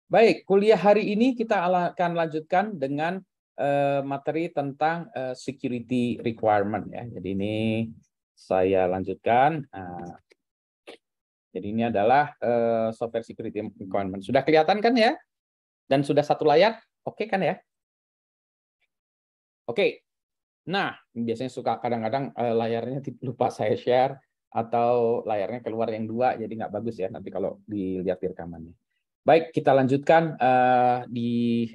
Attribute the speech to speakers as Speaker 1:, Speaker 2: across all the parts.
Speaker 1: Baik, kuliah hari ini kita akan lanjutkan dengan materi tentang security requirement ya. Jadi ini saya lanjutkan. Jadi ini adalah software security requirement. Sudah kelihatan kan ya? Dan sudah satu layar? Oke kan ya? Oke. Nah, biasanya suka kadang-kadang layarnya lupa saya share atau layarnya keluar yang dua, jadi nggak bagus ya nanti kalau dilihat di rekamannya. Baik, kita lanjutkan di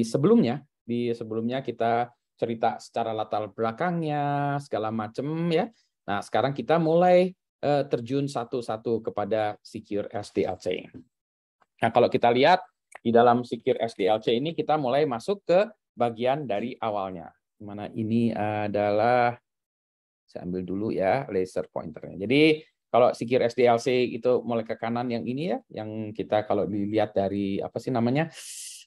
Speaker 1: sebelumnya. Di sebelumnya kita cerita secara latar belakangnya, segala macam ya. Nah, sekarang kita mulai terjun satu-satu kepada Secure SDLC. Nah, kalau kita lihat di dalam Secure SDLC ini kita mulai masuk ke bagian dari awalnya. Mana ini adalah, saya ambil dulu ya laser pointernya. Jadi kalau Secure SDLC itu mulai ke kanan yang ini ya, yang kita kalau dilihat dari apa sih namanya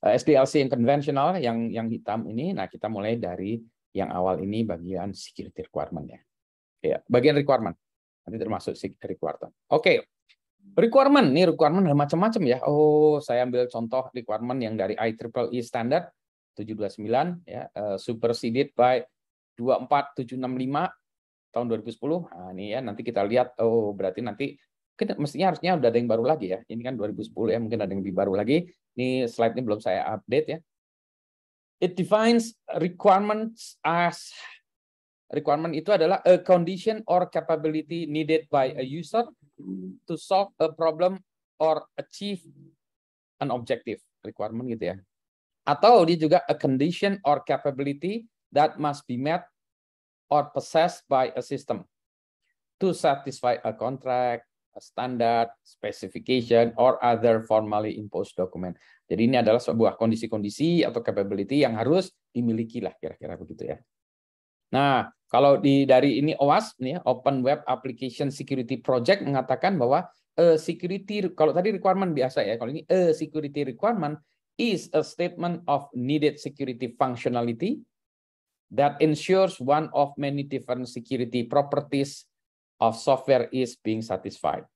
Speaker 1: SDLC yang konvensional, yang hitam ini. Nah, kita mulai dari yang awal ini bagian security requirement ya. Ya, bagian requirement. Nanti termasuk security requirement. Oke. Requirement, ini requirement ada macam-macam ya. Oh, saya ambil contoh requirement yang dari IEEE standard 729 ya, superseded by 24765 tahun 2010. Nah, ini ya nanti kita lihat, oh berarti nanti mestinya harusnya udah ada yang baru lagi ya. Ini kan 2010 ya, mungkin ada yang lebih baru lagi. Ini slide ini belum saya update ya. It defines requirements as requirement itu adalah a condition or capability needed by a user to solve a problem or achieve an objective. Requirement gitu ya. Atau dia juga a condition or capability that must be met or possessed by a system to satisfy a contract, a standard, specification, or other formally imposed document. Jadi ini adalah sebuah kondisi-kondisi atau capability yang harus dimiliki lah kira-kira begitu ya. Nah, kalau dari ini OWASP, nih, Open Web Application Security Project mengatakan bahwa security, kalau tadi requirement biasa ya, kalau ini security requirement is a statement of needed security functionality that ensures one of many different security properties of software is being satisfied.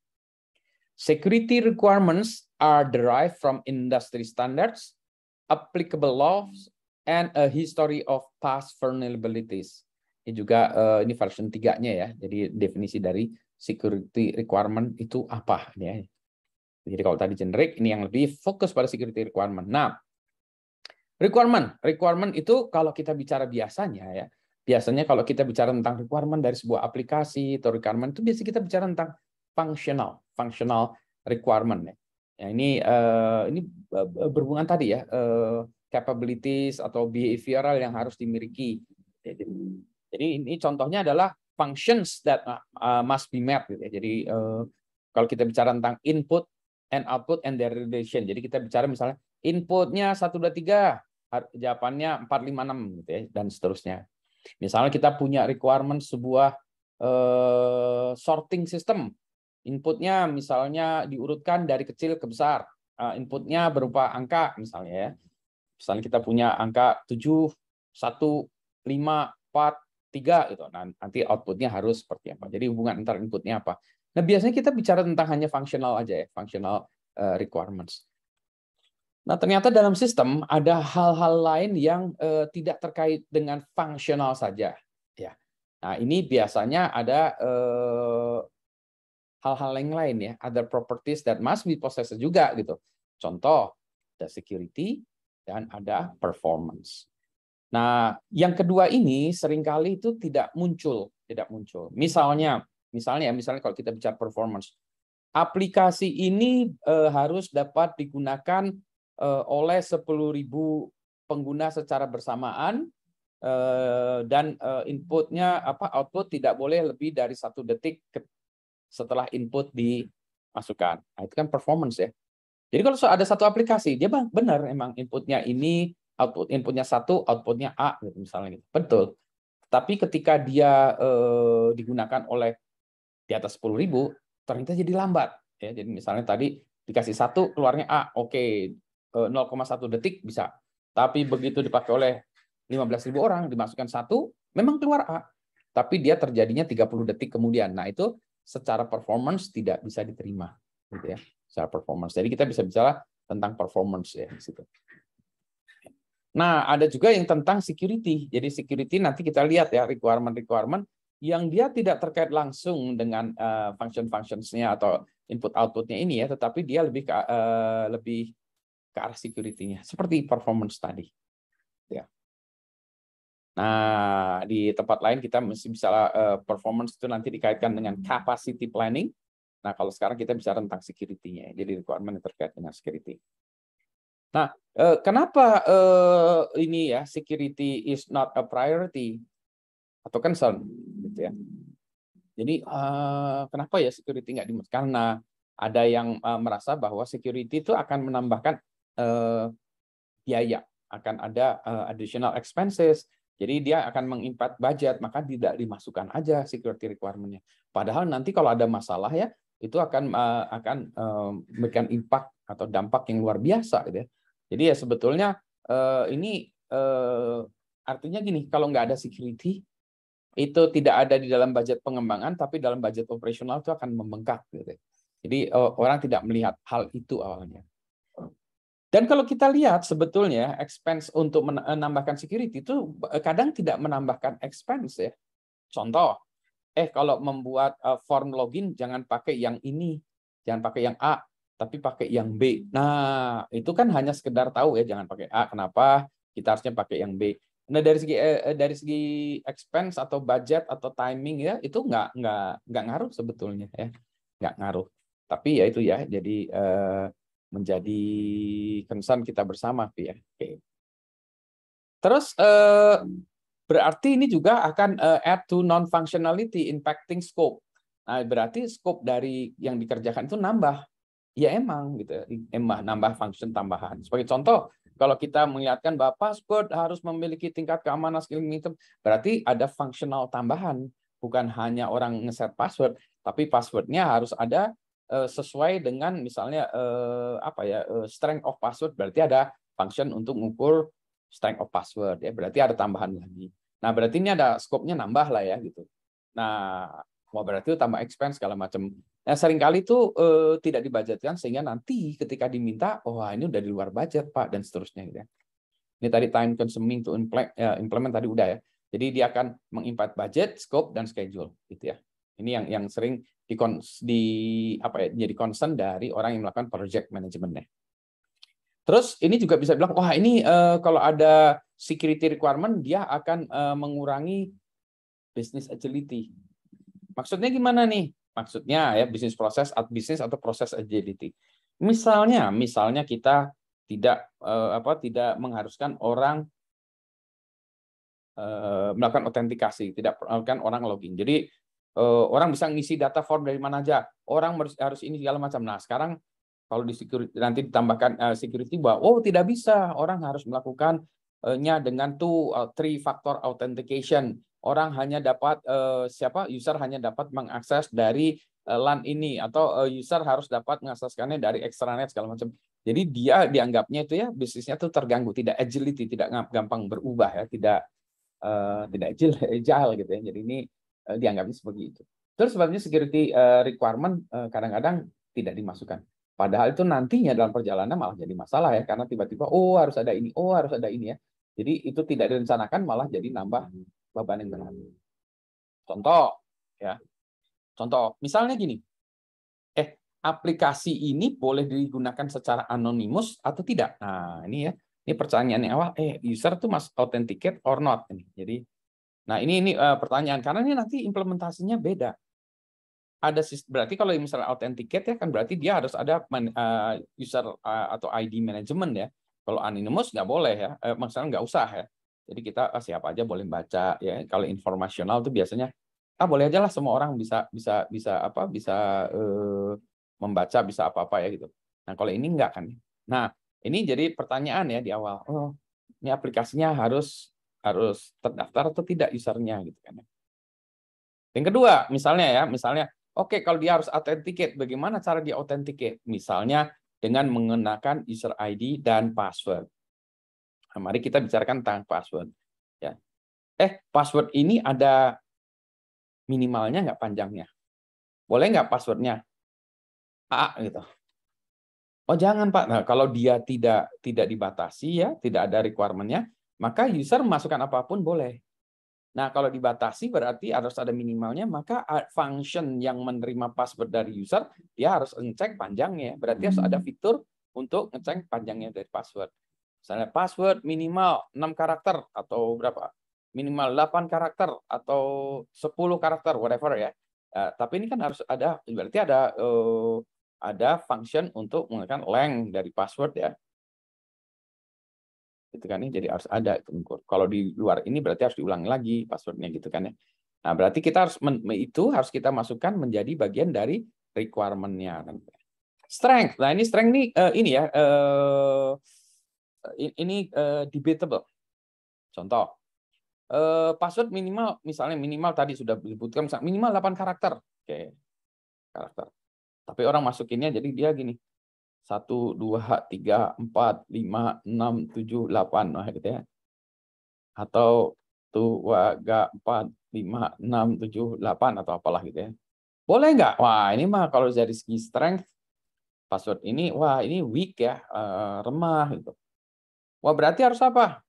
Speaker 1: Security requirements are derived from industry standards, applicable laws, and a history of past vulnerabilities. Ini juga ini version 3-nya ya. Jadi definisi dari security requirement itu apa ya. Jadi kalau tadi generic, ini yang lebih fokus pada security requirement. Nah, requirement itu kalau kita bicara biasanya ya. Biasanya kalau kita bicara tentang requirement dari sebuah aplikasi atau requirement itu biasanya kita bicara tentang functional requirement ya. Ya ini berhubungan tadi ya capabilities atau behavioral yang harus dimiliki. Jadi ini contohnya adalah functions that must be met gitu ya. Jadi kalau kita bicara tentang input and output and their relation. Jadi kita bicara misalnya inputnya 1 2 3, jawabannya 4 5 6 gitu ya dan seterusnya. Misalnya kita punya requirement sebuah sorting system. Inputnya misalnya diurutkan dari kecil ke besar. Inputnya berupa angka misalnya ya. Misalnya kita punya angka 7, 1, 5, 4, 3 gitu. Nah, nanti outputnya harus seperti apa. Jadi hubungan antara inputnya apa. Nah, biasanya kita bicara tentang hanya functional aja ya, functional requirements. Nah, ternyata dalam sistem ada hal-hal lain yang tidak terkait dengan fungsional saja. Ya. Nah, ini biasanya ada hal-hal yang lain ya, other properties that must be possessed juga gitu. Contoh, ada security dan ada performance. Nah, yang kedua ini seringkali itu tidak muncul. Misalnya kalau kita bicara performance, aplikasi ini harus dapat digunakan oleh 10.000 pengguna secara bersamaan dan output tidak boleh lebih dari 1 detik setelah input dimasukkan. Nah, itu kan performance ya. Jadi kalau ada satu aplikasi, dia benar emang inputnya ini, inputnya 1, outputnya A gitu misalnya gitu. Betul. Tapi ketika dia digunakan oleh di atas 10.000, ternyata jadi lambat ya. Jadi misalnya tadi dikasih 1 keluarnya A, oke, 0,1 detik bisa. Tapi begitu dipakai oleh 15.000 orang, dimasukkan 1, memang keluar A. Tapi dia terjadinya 30 detik kemudian. Nah, itu secara performance tidak bisa diterima gitu ya. Secara performance. Jadi kita bisa bicara tentang performance ya di situ. Nah, ada juga yang tentang security. Jadi security nanti kita lihat ya requirement yang dia tidak terkait langsung dengan function-functionsnya atau input-outputnya ini ya, tetapi dia lebih ke arah security-nya, seperti performance tadi. Ya. Nah, di tempat lain kita mesti bisa performance itu nanti dikaitkan dengan capacity planning. Nah, kalau sekarang kita bicara tentang security-nya, jadi requirement yang terkait dengan security. Nah, kenapa ini ya security is not a priority atau concern, gitu ya? Jadi kenapa ya security nggak dimaksud? Karena ada yang merasa bahwa security itu akan menambahkan biaya, akan ada additional expenses. Jadi dia akan mengimpact budget, maka tidak dimasukkan aja security requirement-nya. Padahal nanti kalau ada masalah ya, itu akan memberikan impact atau dampak yang luar biasa, gitu ya. Jadi ya sebetulnya ini artinya gini, kalau nggak ada security, itu tidak ada di dalam budget pengembangan, tapi dalam budget operasional itu akan membengkak. Gitu. Jadi orang tidak melihat hal itu awalnya. Dan kalau kita lihat sebetulnya expense untuk menambahkan security itu kadang tidak menambahkan expense ya. Contoh, kalau membuat form login jangan pakai yang ini, jangan pakai yang A, tapi pakai yang B. Nah, itu kan hanya sekedar tahu ya, jangan pakai A. Kenapa? Kita harusnya pakai yang B. Nah, dari segi expense atau budget atau timing ya, itu nggak ngaruh sebetulnya ya, nggak ngaruh. Tapi ya itu ya, jadi menjadi concern kita bersama, ya. Oke. Terus berarti ini juga akan add to non-functionality impacting scope. Nah, berarti scope dari yang dikerjakan itu nambah. Ya emang gitu, nambah function tambahan. Sebagai contoh, kalau kita mengingatkan bahwa password harus memiliki tingkat keamanan segala macam, berarti ada functional tambahan. Bukan hanya orang ngeset password, tapi passwordnya harus ada sesuai dengan misalnya strength of password. Berarti ada function untuk mengukur strength of password ya. Berarti ada tambahan lagi. Nah, berarti ini ada scope-nya nambah lah ya gitu. Nah, berarti itu tambah expense segala macam. Nah, seringkali itu tidak dibudgetkan sehingga nanti ketika diminta, ini udah di luar budget, Pak, dan seterusnya gitu ya. Ini tadi time consuming to implement tadi udah ya. Jadi dia akan mengimpact budget, scope, dan schedule gitu ya. Ini yang sering jadi concern dari orang yang melakukan project management-nya. Terus ini juga bisa bilang, ini kalau ada security requirement dia akan mengurangi business agility. Maksudnya gimana nih? Maksudnya ya bisnis atau proses agility. Misalnya kita tidak mengharuskan orang melakukan autentikasi, tidak melakukan orang login. Jadi orang bisa ngisi data form dari mana aja. Orang harus ini segala macam. Nah, sekarang kalau di security nanti ditambahkan security bahwa tidak bisa, orang harus melakukan dengan three factor authentication. Orang hanya dapat user hanya dapat mengakses dari LAN ini atau user harus dapat mengakseskannya dari extranet segala macam. Jadi dia dianggapnya itu ya bisnisnya tuh terganggu, tidak agility, tidak gampang berubah ya, tidak agile gitu ya. Jadi ini dianggapnya seperti itu. Terus sebabnya security requirement kadang-kadang tidak dimasukkan. Padahal itu nantinya dalam perjalanan malah jadi masalah ya, karena tiba-tiba harus ada ini, harus ada ini ya. Jadi itu tidak direncanakan malah jadi nambah beban yang berat. Contoh, misalnya gini, aplikasi ini boleh digunakan secara anonimus atau tidak? Nah, ini ya, ini pertanyaan yang awal, user tuh must authenticate or not? Jadi, nah ini pertanyaan karena ini nanti implementasinya beda. Berarti kalau misalnya authenticate ya kan berarti dia harus ada user atau ID management ya. Kalau anonymous nggak boleh ya, maksudnya nggak usah ya. Jadi kita siapa aja boleh baca ya. Kalau informasional itu biasanya boleh aja lah semua orang bisa membaca, bisa apa-apa ya gitu. Nah, kalau ini enggak kan. Nah, ini jadi pertanyaan ya di awal. Ini aplikasinya harus terdaftar atau tidak usernya gitu kan. Yang kedua, misalnya oke, kalau dia harus authenticate, bagaimana cara dia authenticate? Misalnya dengan menggunakan user ID dan password. Nah, mari kita bicarakan tentang password. Ya. Password ini ada minimalnya nggak panjangnya? Boleh nggak passwordnya A gitu? Oh jangan Pak. Nah, kalau dia tidak dibatasi ya, tidak ada requirement-nya, maka user masukkan apapun boleh. Nah, kalau dibatasi berarti harus ada minimalnya, maka function yang menerima password dari user, dia harus ngecek panjangnya. Berarti harus ada fitur untuk ngecek panjangnya dari password. Misalnya password minimal 6 karakter atau berapa? Minimal 8 karakter atau 10 karakter, whatever ya. Tapi ini kan harus ada, berarti ada function untuk menggunakan length dari password ya. Gitu kan ya, jadi harus ada itu. Kalau di luar ini berarti harus diulangi lagi passwordnya gitu kan ya. Nah, berarti kita harus kita masukkan menjadi bagian dari requirement-nya. Strength. Nah, ini strength ini ya debatable. Contoh, password minimal misalnya minimal tadi sudah disebutkan minimal 8 karakter. Oke. Karakter. Tapi orang masukinnya jadi dia gini. 1, 2, 3, 4, 5, 6, 7, 8. Nah, gitu ya. Atau 2, 4, 5, 6, 7, 8 atau apalah gitu ya. Boleh nggak? Wah, ini mah kalau dari segi strength password ini, wah ini weak ya, remah gitu. Wah, berarti harus apa?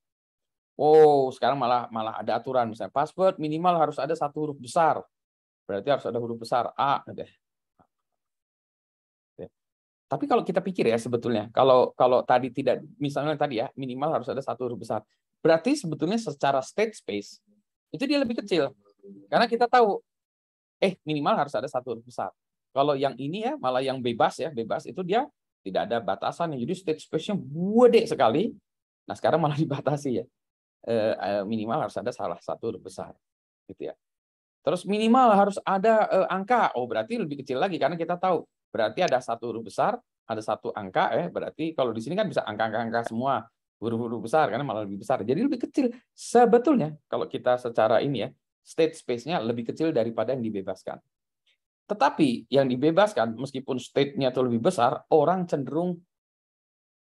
Speaker 1: Oh, sekarang malah ada aturan misalnya password minimal harus ada 1 huruf besar. Berarti harus ada huruf besar A gitu ya. Tapi kalau kita pikir ya sebetulnya, kalau tadi tidak, misalnya tadi ya, minimal harus ada 1 huruf besar. Berarti sebetulnya secara state space, itu dia lebih kecil. Karena kita tahu, minimal harus ada 1 huruf besar. Kalau yang ini ya, malah yang bebas ya, bebas itu dia tidak ada batasan. Jadi state space-nya gede sekali. Nah sekarang malah dibatasi ya. Minimal harus ada salah 1 huruf besar. Gitu ya. Terus minimal harus ada angka. Oh berarti lebih kecil lagi, karena kita tahu. Berarti ada 1 huruf besar, ada 1 angka ya. Berarti kalau di sini kan bisa angka-angka semua. Huruf-huruf besar, karena malah lebih besar. Jadi lebih kecil. Sebetulnya, kalau kita secara ini ya, state space-nya lebih kecil daripada yang dibebaskan. Tetapi yang dibebaskan, meskipun state-nya itu lebih besar, orang cenderung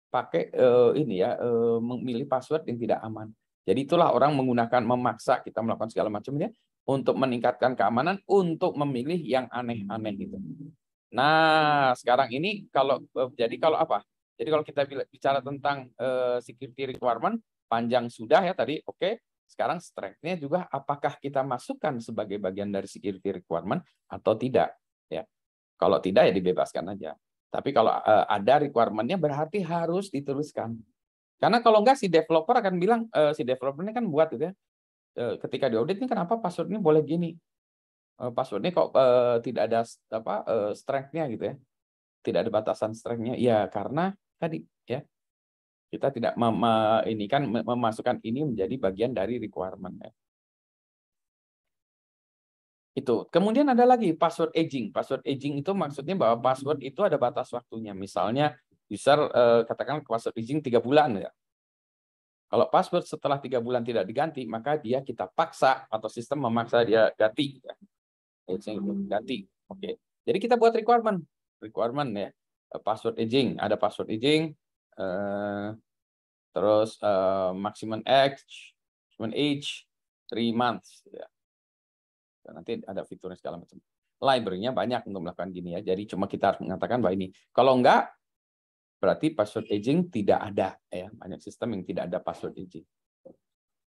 Speaker 1: pakai ini ya, memilih password yang tidak aman. Jadi itulah orang menggunakan, memaksa kita melakukan segala macamnya untuk meningkatkan keamanan, untuk memilih yang aneh-aneh gitu. Nah, sekarang ini kalau apa? Jadi kalau kita bicara tentang security requirement, panjang sudah ya tadi, oke. Sekarang strength-nya juga apakah kita masukkan sebagai bagian dari security requirement atau tidak, ya. Kalau tidak ya dibebaskan aja. Tapi kalau ada requirement-nya berarti harus dituliskan. Karena kalau enggak si developer akan bilang, si developer ini kan buat gitu ya, ketika diaudit ini kenapa password-nya boleh gini? Password-nya kok tidak ada strength-nya gitu ya. Tidak ada batasan strength-nya. Ya karena tadi ya kita tidak memasukkan ini menjadi bagian dari requirement ya. Itu. Kemudian ada lagi password aging. Password aging itu maksudnya bahwa password itu ada batas waktunya. Misalnya user katakan password aging 3 bulan ya. Kalau password setelah 3 bulan tidak diganti, maka kita paksa atau sistem memaksa dia ganti. Ya. Ganti. Oke. Jadi kita buat requirement ya. Password aging, ada password aging, terus maximum age 3 months. Ya. Nanti ada fiturnya segala macam. Library-nya banyak untuk melakukan gini ya. Jadi cuma kita harus mengatakan bahwa ini. Kalau enggak, berarti password aging tidak ada. Ya. Banyak sistem yang tidak ada password aging.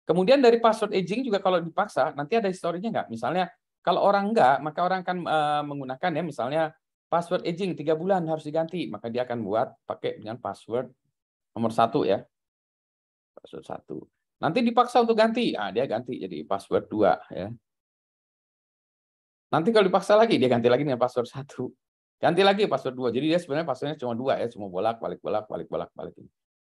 Speaker 1: Kemudian dari password aging juga kalau dipaksa, nanti ada historinya enggak? Misalnya, kalau orang enggak, maka orang akan menggunakan ya, misalnya password aging 3 bulan harus diganti. Maka dia akan buat pakai dengan password nomor 1 ya. Password 1. Nanti dipaksa untuk ganti. Dia ganti jadi password 2 ya. Nanti kalau dipaksa lagi, dia ganti lagi dengan password 1. Ganti lagi password 2. Jadi dia sebenarnya passwordnya cuma 2 ya, cuma bolak-balik.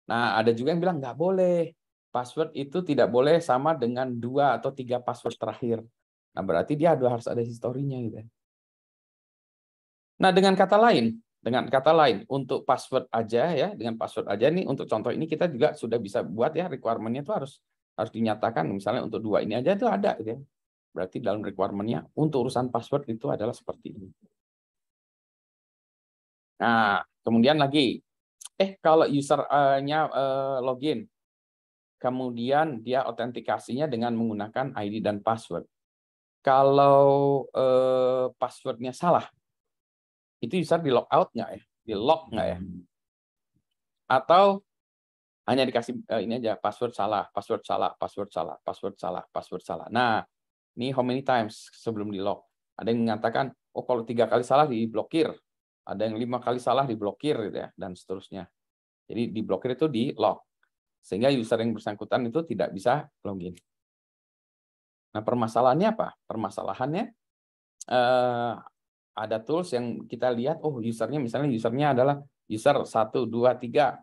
Speaker 1: Nah, ada juga yang bilang nggak boleh. Password itu tidak boleh sama dengan 2 atau 3 password terakhir. Nah, berarti dia harus ada historinya gitu. Nah, dengan kata lain, untuk password aja ya, dengan password aja nih untuk contoh ini kita juga sudah bisa buat ya, requirement-nya itu harus dinyatakan. Misalnya untuk 2 ini aja itu ada gitu ya. Berarti dalam requirement-nya untuk urusan password itu adalah seperti ini. Nah, kemudian lagi, kalau user-nya login, kemudian dia autentikasinya dengan menggunakan ID dan password. Kalau password-nya salah, itu user di log out nggak ya? Di log nggak ya? Atau hanya dikasih ini aja, password salah, password salah, password salah, password salah, password salah. Nah, ini how many times sebelum di lock. Ada yang mengatakan, oh kalau 3 kali salah diblokir. Ada yang 5 kali salah diblokir gitu ya, dan seterusnya. Jadi diblokir itu di lock. Sehingga user yang bersangkutan itu tidak bisa login. Nah, permasalahannya apa? Permasalahannya ada tools yang kita lihat, oh usernya misalnya usernya adalah user 1, 2, 3.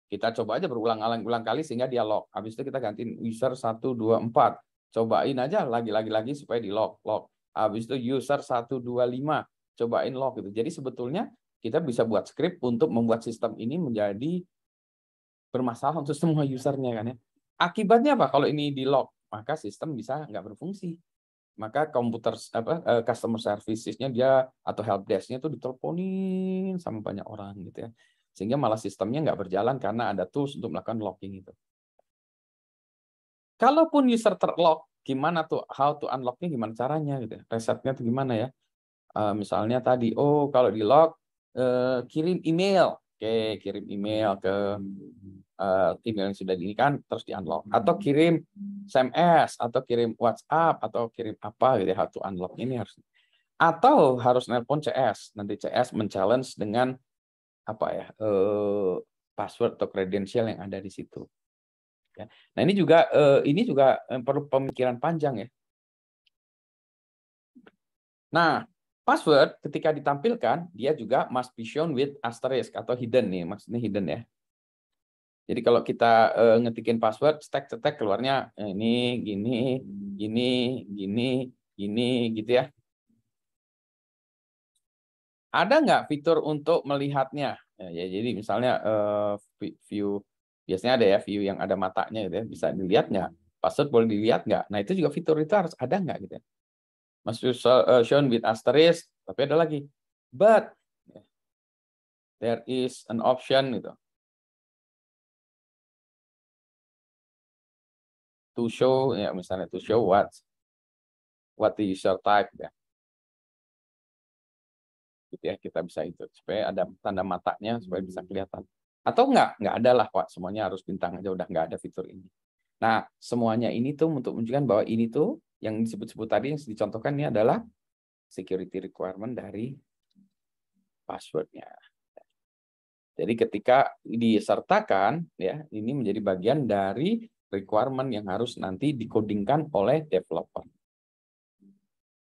Speaker 1: Kita coba aja berulang-ulang kali sehingga dia lock. Habis itu kita gantiin user 1, 2, 4. Cobain aja lagi supaya di lock. Habis itu user 1, 2, 5. Cobain lock gitu. Jadi sebetulnya kita bisa buat script untuk membuat sistem ini menjadi bermasalah untuk semua usernya kan ya. Akibatnya apa? Kalau ini di lock, maka sistem bisa nggak berfungsi. Maka customer services-nya dia atau help desk-nya itu diteleponin sama banyak orang gitu ya. Sehingga malah sistemnya nggak berjalan karena ada tools untuk melakukan locking itu. Kalaupun user terlock, gimana tuh how to unlock-nya gimana caranya gitu ya. Resepnya tuh gimana ya? Misalnya tadi, oh kalau di lock kirim email. Oke, kirim email ke email yang sudah diinikan terus di unlock, atau kirim SMS atau kirim WhatsApp atau kirim apa gitu, how to unlock ini harus, atau harus nelpon CS, nanti CS men-challenge dengan apa ya, password atau kredensial yang ada di situ ya. Nah ini juga perlu pemikiran panjang ya. Nah, password ketika ditampilkan dia juga must be shown with asterisk atau hidden nih, maksudnya hidden ya. Jadi kalau kita ngetikin password, cetek keluarnya ini, gini, gini, gini, gini, gitu ya. Ada nggak fitur untuk melihatnya? Ya, jadi misalnya view, biasanya ada ya view yang ada matanya gitu ya, bisa dilihat nggak? Password boleh dilihat nggak? Nah itu juga fitur itu harus ada nggak gitu ya? Must shown with asterisk, tapi ada lagi. But there is an option gitu. To show, ya misalnya to show what the user type ya. Gitu ya, kita bisa itu supaya ada tanda matanya supaya bisa kelihatan. Atau nggak ada lah Pak, semuanya harus bintang aja, udah nggak ada fitur ini. Nah, semuanya ini tuh untuk menunjukkan bahwa ini tuh yang disebut-sebut tadi yang dicontohkan ini adalah security requirement dari passwordnya. Jadi ketika disertakan ya, ini menjadi bagian dari requirement yang harus nanti dikodingkan oleh developer.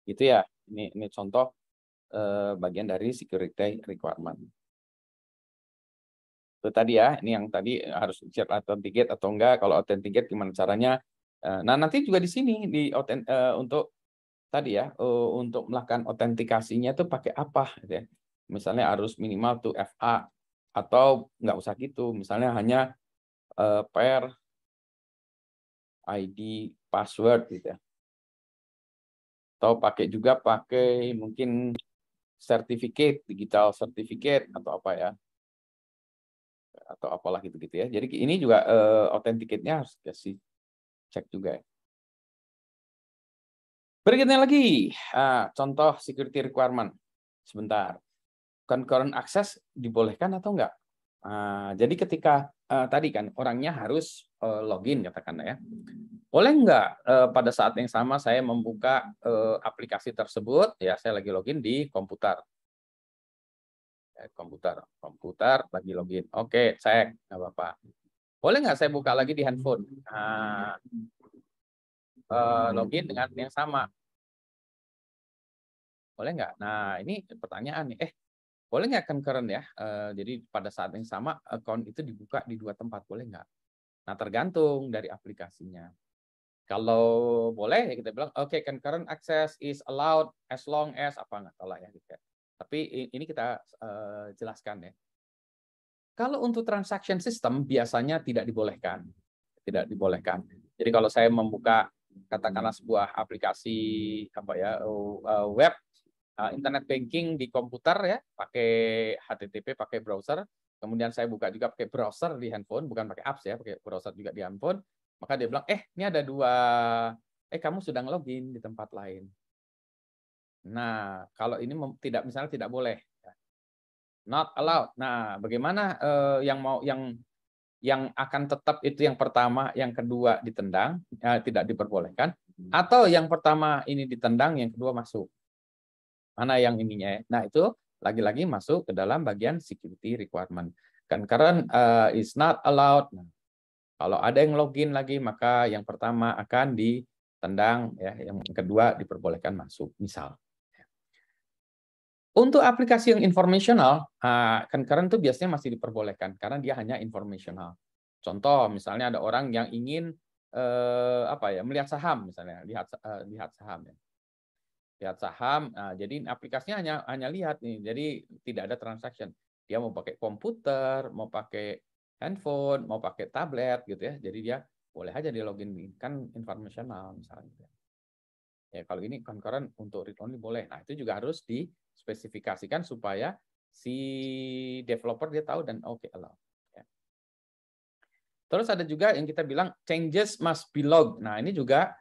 Speaker 1: Gitu ya. Ini contoh bagian dari security requirement. Itu tadi ya, ini yang tadi harus chat authenticate atau enggak. Kalau authenticate gimana caranya? Nah, nanti juga di sini untuk tadi ya, untuk melakukan autentikasinya itu pakai apa gitu ya. Misalnya harus minimal tuh FA atau nggak usah gitu. Misalnya hanya pair ID password gitu ya. Atau pakai mungkin certificate, digital certificate atau apa ya. Atau apalah gitu-gitu ya. Jadi ini juga authenticate-nya harus kasih cek juga ya. Berikutnya lagi, contoh security requirement. Sebentar. Concurrent access dibolehkan atau enggak? Jadi ketika tadi kan orangnya harus login katakanlah ya. Boleh enggak pada saat yang sama saya membuka aplikasi tersebut, ya saya lagi login di komputer. Komputer lagi login. Oke, cek, nggak apa-apa. Boleh nggak saya buka lagi di handphone? Login dengan yang sama. Boleh nggak? Nah, ini pertanyaan nih. Boleh nggak concurrent ya? Jadi pada saat yang sama, account itu dibuka di 2 tempat. Boleh nggak? Nah, tergantung dari aplikasinya. Kalau boleh, ya kita bilang, oke, concurrent access is allowed as long as, apa nggak salah ya. Gitu. Tapi ini kita jelaskan ya. Kalau untuk transaction system, biasanya tidak dibolehkan. Tidak dibolehkan. Jadi kalau saya membuka, katakanlah sebuah aplikasi apa ya, web, internet banking di komputer ya, pakai HTTP, pakai browser, kemudian saya buka juga pakai browser di handphone, bukan pakai apps ya, pakai browser juga di handphone, maka dia bilang, ini ada dua, kamu sedang login di tempat lain. Nah, kalau ini misalnya tidak boleh. not allowed. Nah, bagaimana yang akan tetap itu yang pertama, yang kedua ditendang, tidak diperbolehkan, atau yang pertama ini ditendang, yang kedua masuk. Mana yang ininya ya? Nah, itu lagi-lagi masuk ke dalam bagian security requirement. Concurrent is not allowed. Nah, kalau ada yang login lagi, maka yang pertama akan ditendang, ya, yang kedua diperbolehkan masuk, misal. Untuk aplikasi yang informational, concurrent itu biasanya masih diperbolehkan karena dia hanya informational. Contoh, misalnya ada orang yang ingin melihat saham, misalnya lihat saham, ya. Lihat saham, jadi aplikasinya hanya lihat nih, jadi tidak ada transaction. Dia mau pakai komputer, mau pakai handphone, mau pakai tablet, gitu ya. Jadi dia boleh aja di login, kan informational misalnya. Ya, kalau ini concurrent untuk read only boleh. Nah, itu juga harus dispesifikasikan supaya si developer dia tahu dan oke, allow. Ya. Terus ada juga yang kita bilang changes must be logged. Nah, ini juga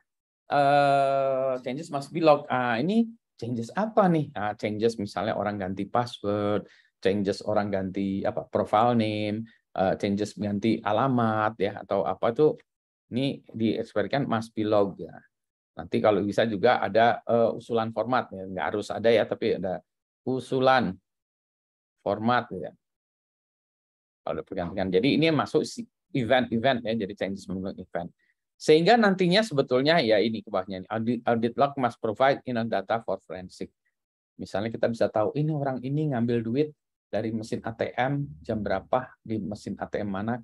Speaker 1: changes must be logged. Ini changes apa nih? Changes misalnya orang ganti password, changes orang ganti profile name, changes ganti alamat ya atau apa itu, ini diekspresikan must be logged ya. Nanti kalau bisa juga ada usulan format, ya. Nggak harus ada ya, tapi ada usulan format ya. Kalau pergantian. Jadi ini masuk event-event ya, jadi changes menggunakan event. Sehingga nantinya sebetulnya ya ini ke bawahnya, audit log must provide data for forensic. Misalnya kita bisa tahu ini orang ini ngambil duit dari mesin ATM jam berapa, di mesin ATM mana,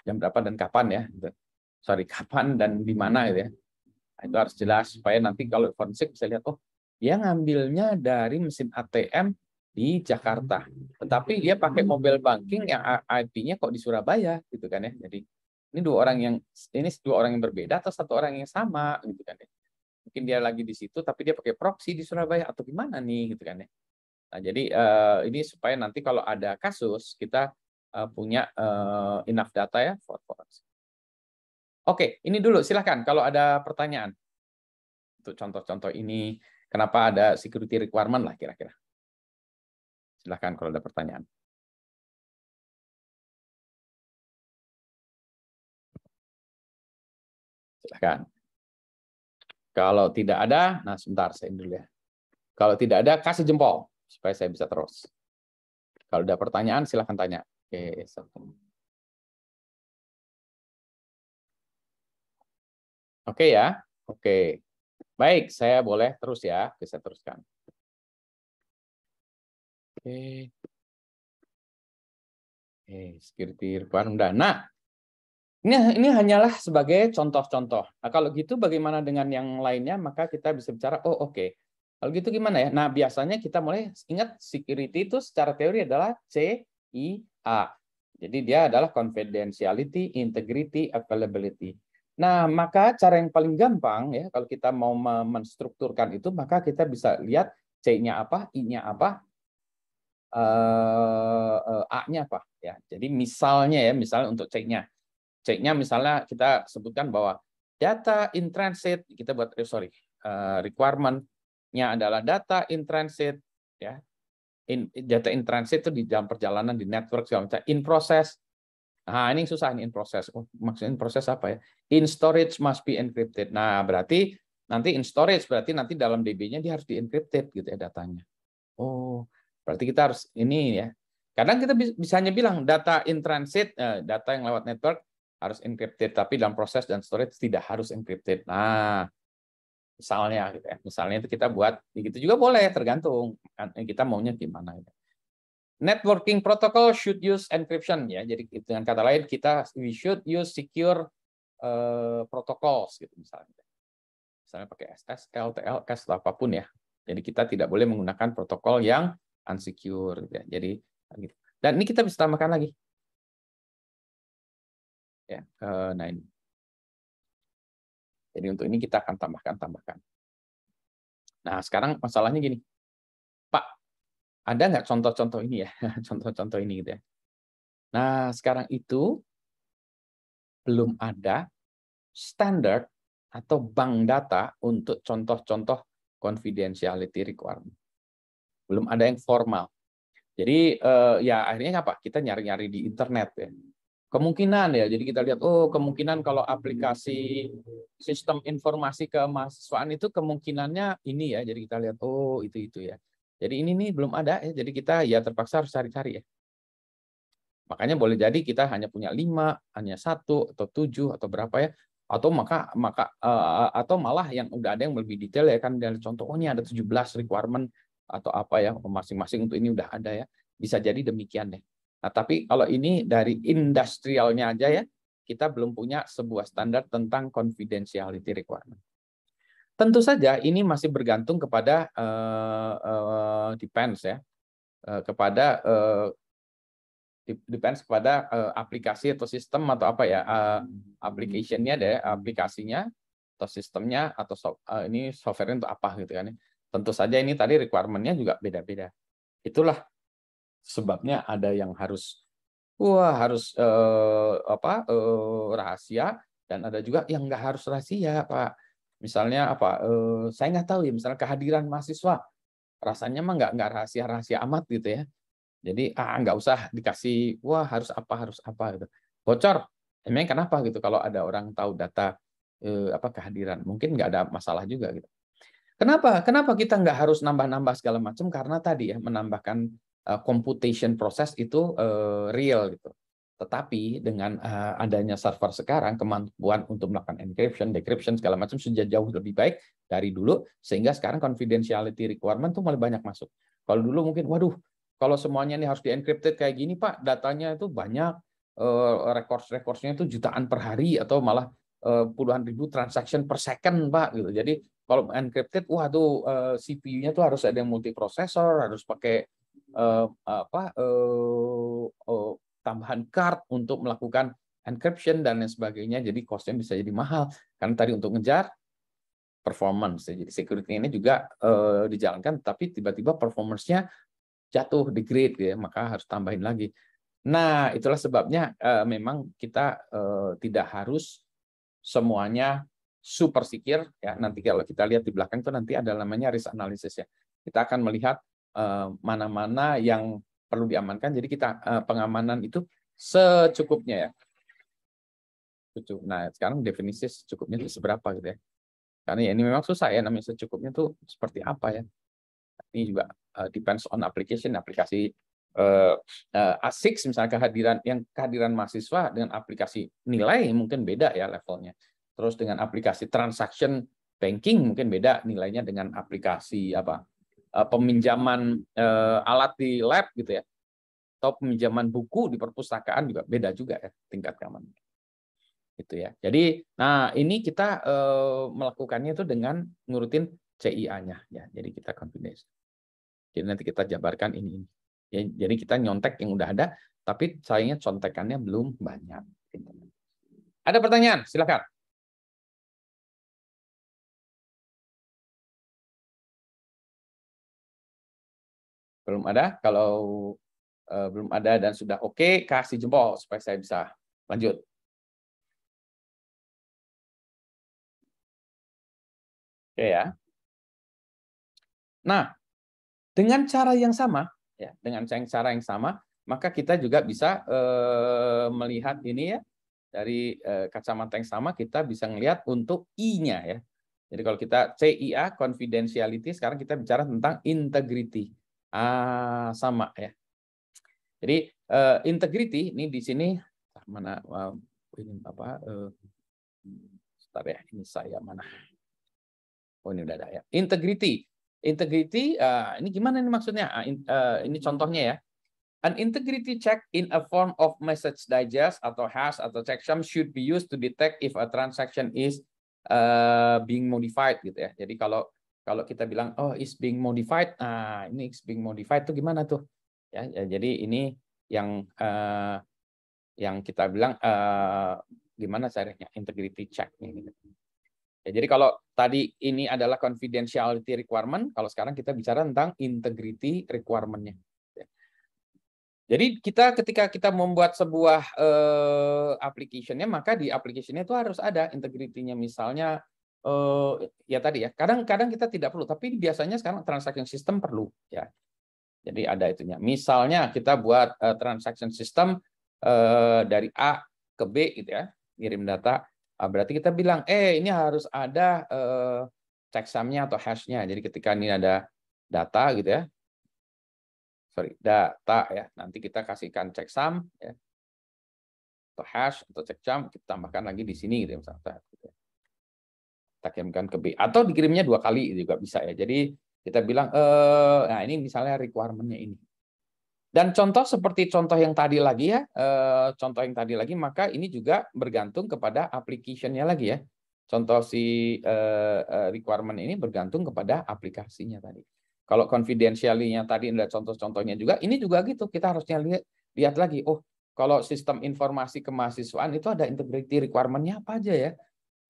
Speaker 1: jam berapa dan kapan ya. Sorry, kapan dan di mana gitu ya. Itu harus jelas supaya nanti kalau forensik bisa lihat, oh dia ngambilnya dari mesin ATM di Jakarta, tetapi dia pakai mobile banking yang IP-nya kok di Surabaya, gitu kan ya. Jadi ini dua orang yang berbeda atau satu orang yang sama, gitu kan ya. Mungkin dia lagi di situ tapi dia pakai proxy di Surabaya atau gimana nih, gitu kan ya. Nah, jadi ini supaya nanti kalau ada kasus kita punya enough data ya for forensik. Oke, ini dulu silahkan kalau ada pertanyaan. Untuk contoh-contoh ini, kenapa ada security requirement lah kira-kira. Silahkan kalau ada pertanyaan. Silahkan. Kalau tidak ada, nah sebentar saya dulu ya. Kalau tidak ada, kasih jempol supaya saya bisa terus. Kalau ada pertanyaan, silahkan tanya. Oke, oke ya. Oke. Baik, saya boleh terus ya. Bisa teruskan. Oke. Security requirement. Nah, ini hanyalah sebagai contoh-contoh. Nah, kalau gitu bagaimana dengan yang lainnya? Maka kita bisa bicara, oh oke. Kalau gitu gimana ya? Nah, biasanya kita mulai ingat security itu secara teori adalah CIA. Jadi dia adalah confidentiality, integrity, availability. Nah, maka cara yang paling gampang ya kalau kita mau menstrukturkan itu, maka kita bisa lihat C-nya apa, I-nya apa, A-nya apa ya. Jadi misalnya untuk C-nya. C-nya misalnya kita sebutkan bahwa data in transit, kita buat requirement-nya adalah data in transit ya. Data in transit itu di dalam perjalanan di network segala macam. In process. Nah, ini susah ini in process. Oh, maksudnya in process apa ya? In storage must be encrypted. Nah, berarti nanti in storage berarti nanti dalam DB-nya dia harus di-encrypted gitu ya datanya. Oh, berarti kita harus ini ya. Kadang kita bisa hanya bilang data in transit, data yang lewat network harus encrypted, tapi dalam proses dan storage tidak harus encrypted. Nah, misalnya gitu ya. Misalnya itu kita buat begitu juga boleh, tergantung kita maunya gimana gitu. Networking protocol should use encryption ya. Jadi dengan kata lain we should use secure protocols gitu misalnya. Misalnya pakai SSL, TLS atau apapun ya. Jadi kita tidak boleh menggunakan protokol yang unsecure gitu ya. Jadi gitu. Dan ini kita bisa tambahkan lagi. Ya, nah ini. Jadi untuk ini kita akan tambahkan. Nah, sekarang masalahnya gini. Pak, ada nggak contoh-contoh ini ya? Contoh-contoh ini gitu ya. Nah, sekarang itu belum ada standar atau bank data untuk contoh-contoh confidentiality requirement. Belum ada yang formal. Jadi ya akhirnya apa? Kita nyari-nyari di internet ya. Kemungkinan ya, jadi kita lihat, oh kemungkinan kalau aplikasi sistem informasi kemahasiswaan itu kemungkinannya ini ya, jadi kita lihat, oh itu ya. Jadi ini nih belum ada ya, jadi kita ya terpaksa harus cari-cari ya. Makanya boleh jadi kita hanya punya 5, hanya 1 atau 7 atau berapa ya, atau atau malah yang udah ada yang lebih detail ya kan, dari contoh, oh ini ada 17 requirement atau apa ya, masing-masing untuk ini udah ada ya, bisa jadi demikian deh. Nah, tapi kalau ini dari industrialnya aja ya, kita belum punya sebuah standar tentang confidentiality requirement. Tentu saja ini masih bergantung kepada depends ya, kepada depends kepada aplikasi atau sistem atau apa ya, application-nya deh, aplikasinya atau sistemnya atau ini software-nya untuk apa gitu kan. Tentu saja ini tadi requirement-nya juga beda-beda. Itulah sebabnya ada yang harus rahasia, dan ada juga yang nggak harus rahasia, Pak. Misalnya apa? Saya nggak tahu ya, misalnya kehadiran mahasiswa, rasanya mah nggak rahasia-rahasia amat gitu ya. Jadi nggak usah dikasih, wah harus apa gitu. Bocor, emang kenapa gitu kalau ada orang tahu data kehadiran, mungkin nggak ada masalah juga gitu. Kenapa kita nggak harus nambah-nambah segala macam? Karena tadi ya, menambahkan computation proses itu real gitu. Tetapi dengan adanya server sekarang, kemampuan untuk melakukan encryption, decryption segala macam sudah jauh lebih baik dari dulu, sehingga sekarang confidentiality requirement tuh malah banyak masuk. Kalau dulu mungkin, waduh, kalau semuanya ini harus di-encrypted kayak gini, Pak, datanya itu banyak, records-recordsnya itu jutaan per hari atau malah puluhan ribu transaction per second, Pak, gitu. Jadi kalau encrypted, wah tuh CPU-nya tuh harus ada yang multiprosesor, harus pakai tambahan card untuk melakukan encryption dan lain sebagainya. Jadi cost-nya bisa jadi mahal. Karena tadi untuk ngejar performance. Jadi security ini juga dijalankan, tapi tiba-tiba performance-nya jatuh, degrade ya, maka harus tambahin lagi. Nah, itulah sebabnya memang kita tidak harus semuanya super secure ya. Nanti kalau kita lihat di belakang itu nanti ada namanya risk analysis ya. Kita akan melihat mana-mana yang perlu diamankan. Jadi kita pengamanan itu secukupnya ya. Nah, sekarang definisi secukupnya itu seberapa gitu ya. Karena ya ini memang susah ya, namanya secukupnya itu seperti apa ya. Ini juga depends on application, aplikasi ASICS misalnya kehadiran mahasiswa dengan aplikasi nilai mungkin beda ya levelnya. Terus dengan aplikasi transaction banking mungkin beda nilainya dengan aplikasi peminjaman alat di lab gitu ya. Atau peminjaman buku di perpustakaan juga beda juga ya tingkat keamanan. Gitu ya. Jadi nah ini kita melakukannya itu dengan ngurutin CIA-nya ya. Jadi kita confidential. Jadi nanti kita jabarkan ini. Ya, jadi kita nyontek yang udah ada, tapi sayangnya contekannya belum banyak. Ada pertanyaan? Silakan. Belum ada? Kalau belum ada dan sudah oke, kasih jempol supaya saya bisa lanjut. Oke ya. Nah, dengan cara yang sama, ya, dengan cara yang sama, maka kita juga bisa melihat ini ya, dari kacamata yang sama kita bisa melihat untuk I-nya ya. Jadi kalau kita CIA confidentiality, sekarang kita bicara tentang integrity. Sama ya. Jadi integrity ini di sini mana ini apa sebentar ya, ini saya mana. Oh, ini udah ada ya. Integrity. Integrity ini gimana nih maksudnya? Ini contohnya ya. An integrity check in a form of message digest atau hash atau checksum should be used to detect if a transaction is being modified gitu ya. Jadi kalau kita bilang oh is being modified, ini is being modified itu gimana tuh? Ya, jadi ini yang kita bilang gimana caranya integrity check gitu. Ya, jadi kalau tadi ini adalah confidentiality requirement, kalau sekarang kita bicara tentang integrity requirement-nya. Jadi ketika kita membuat sebuah application-nya, maka di application-nya itu harus ada integrity-nya. Misalnya ya tadi ya, kadang-kadang kita tidak perlu, tapi biasanya sekarang transaction system perlu ya. Jadi ada itunya. Misalnya kita buat transaction system dari A ke B gitu ya, ngirim data. Berarti kita bilang, ini harus ada checksum-nya atau hash-nya. Jadi ketika ini ada data gitu ya, data ya, nanti kita kasihkan checksum ya, atau hash atau checksum, kita tambahkan lagi di sini gitu ya, misalnya. Kita kirimkan ke B atau dikirimnya 2 kali juga bisa ya. Jadi kita bilang, nah ini misalnya requirement-nya ini. Dan contoh seperti contoh yang tadi lagi ya, maka ini juga bergantung kepada application-nya lagi ya. Contoh si requirement ini bergantung kepada aplikasinya tadi. Kalau confidentiality-nya tadi ada contoh-contohnya juga, ini juga gitu. Kita harusnya lihat lagi, kalau sistem informasi kemahasiswaan itu ada integrity requirement-nya apa aja ya.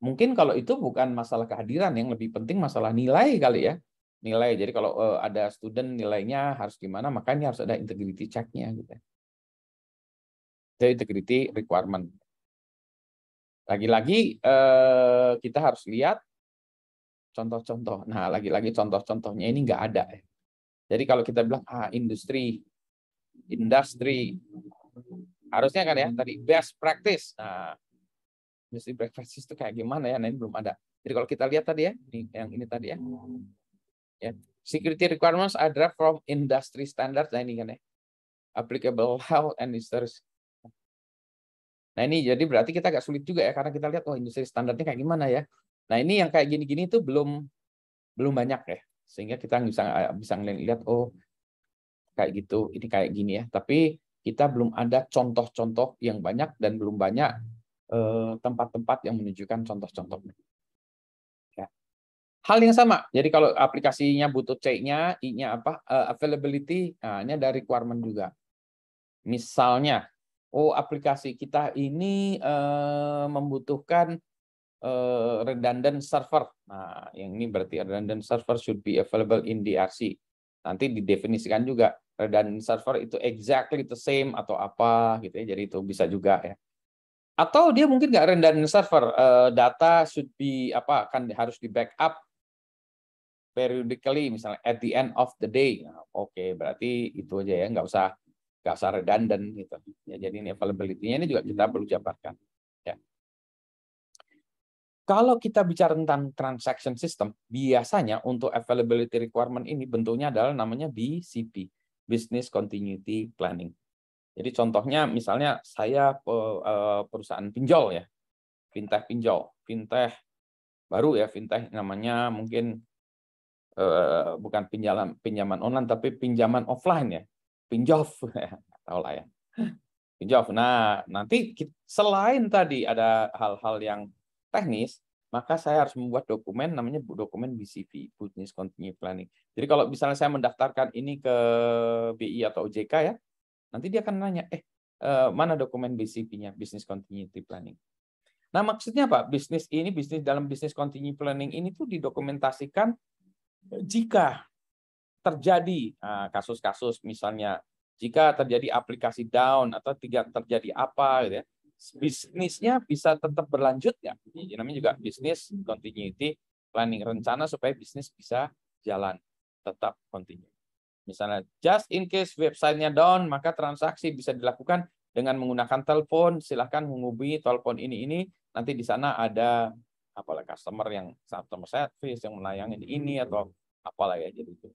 Speaker 1: Mungkin kalau itu bukan masalah kehadiran, yang lebih penting masalah nilai kali ya. Nilai. Jadi kalau ada student nilainya harus gimana, makanya harus ada integrity check-nya gitu. Itu integrity requirement. Lagi-lagi kita harus lihat contoh-contoh. Nah, lagi-lagi contoh-contohnya ini nggak ada. Jadi kalau kita bilang industri harusnya kan ya tadi best practice. Nah, industri best practice itu kayak gimana ya? Nah, ini belum ada. Jadi kalau kita lihat tadi ya, yang ini tadi ya. Ya. Security requirements are derived from industry standards. Nah ini kan ya. Applicable health and industries. Nah ini jadi berarti kita agak sulit juga ya karena kita lihat industri standarnya kayak gimana ya. Nah ini yang kayak gini-gini itu belum banyak ya. Sehingga kita bisa ngelihat kayak gitu, ini kayak gini ya. Tapi kita belum ada contoh-contoh yang banyak dan belum banyak tempat-tempat yang menunjukkan contoh-contohnya. Hal yang sama. Jadi kalau aplikasinya butuh C-nya, I-nya apa? Availability, nah ini ada requirement juga. Misalnya, aplikasi kita ini membutuhkan redundant server. Nah, yang ini berarti redundant server should be available in DRC. Nanti didefinisikan juga redundant server itu exactly the same atau apa gitu ya. Jadi itu bisa juga ya. Atau dia mungkin nggak redundant server, data should be harus di backup periodically, misalnya at the end of the day. Nah, berarti itu aja ya, nggak usah redundant gitu. Ya, jadi ini availability-nya ini juga kita perlu jabarkan. Ya. Kalau kita bicara tentang transaction system, biasanya untuk availability requirement ini bentuknya adalah namanya BCP, Business Continuity Planning. Jadi contohnya misalnya saya perusahaan pinjol ya, fintech pinjol, fintech baru ya, fintech namanya mungkin bukan pinjaman online tapi pinjaman offline ya, pinjol tahu lah ya, pinjol. Nah nanti selain tadi ada hal-hal yang teknis, maka saya harus membuat dokumen namanya dokumen BCP, Business Continuity Planning. Jadi kalau misalnya saya mendaftarkan ini ke BI atau OJK ya, nanti dia akan nanya mana dokumen BCP-nya, Business Continuity Planning. Nah maksudnya apa? Bisnis dalam Business Continuity Planning ini tuh didokumentasikan jika terjadi kasus-kasus misalnya jika terjadi aplikasi down atau tidak terjadi apa gitu ya, bisnisnya bisa tetap berlanjut ya. Ini namanya juga business continuity planning, rencana supaya bisnis bisa jalan tetap continue. Misalnya just in case websitenya down, maka transaksi bisa dilakukan dengan menggunakan telepon. Silahkan menghubungi telepon ini. Nanti di sana ada customer service yang melayani ini atau apalah ya jadi itu.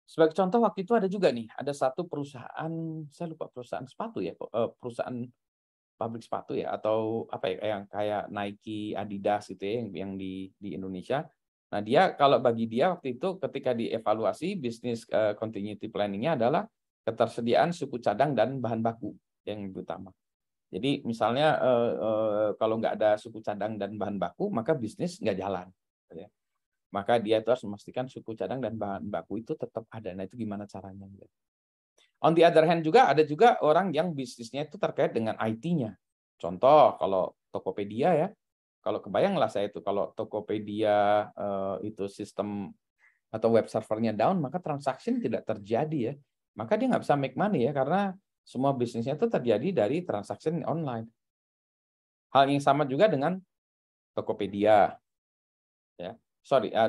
Speaker 1: Sebagai contoh waktu itu ada juga nih, ada satu perusahaan, saya lupa perusahaan sepatu ya, perusahaan pabrik sepatu ya atau apa ya yang kayak Nike, Adidas gitu ya yang di Indonesia. Nah, kalau bagi dia waktu itu ketika dievaluasi bisnis continuity planning-nya adalah ketersediaan suku cadang dan bahan baku yang utama. Jadi misalnya kalau nggak ada suku cadang dan bahan baku, maka bisnis nggak jalan. Maka dia itu harus memastikan suku cadang dan bahan baku itu tetap ada. Nah, itu gimana caranya? On the other hand juga ada juga orang yang bisnisnya itu terkait dengan IT-nya. Contoh, kalau Tokopedia ya, kalau kebayanglah saya itu kalau Tokopedia itu sistem atau web servernya down, maka transaksi tidak terjadi ya. Maka dia nggak bisa make money ya, karena semua bisnisnya itu terjadi dari transaksi online. Hal yang sama juga dengan Tokopedia. Ya.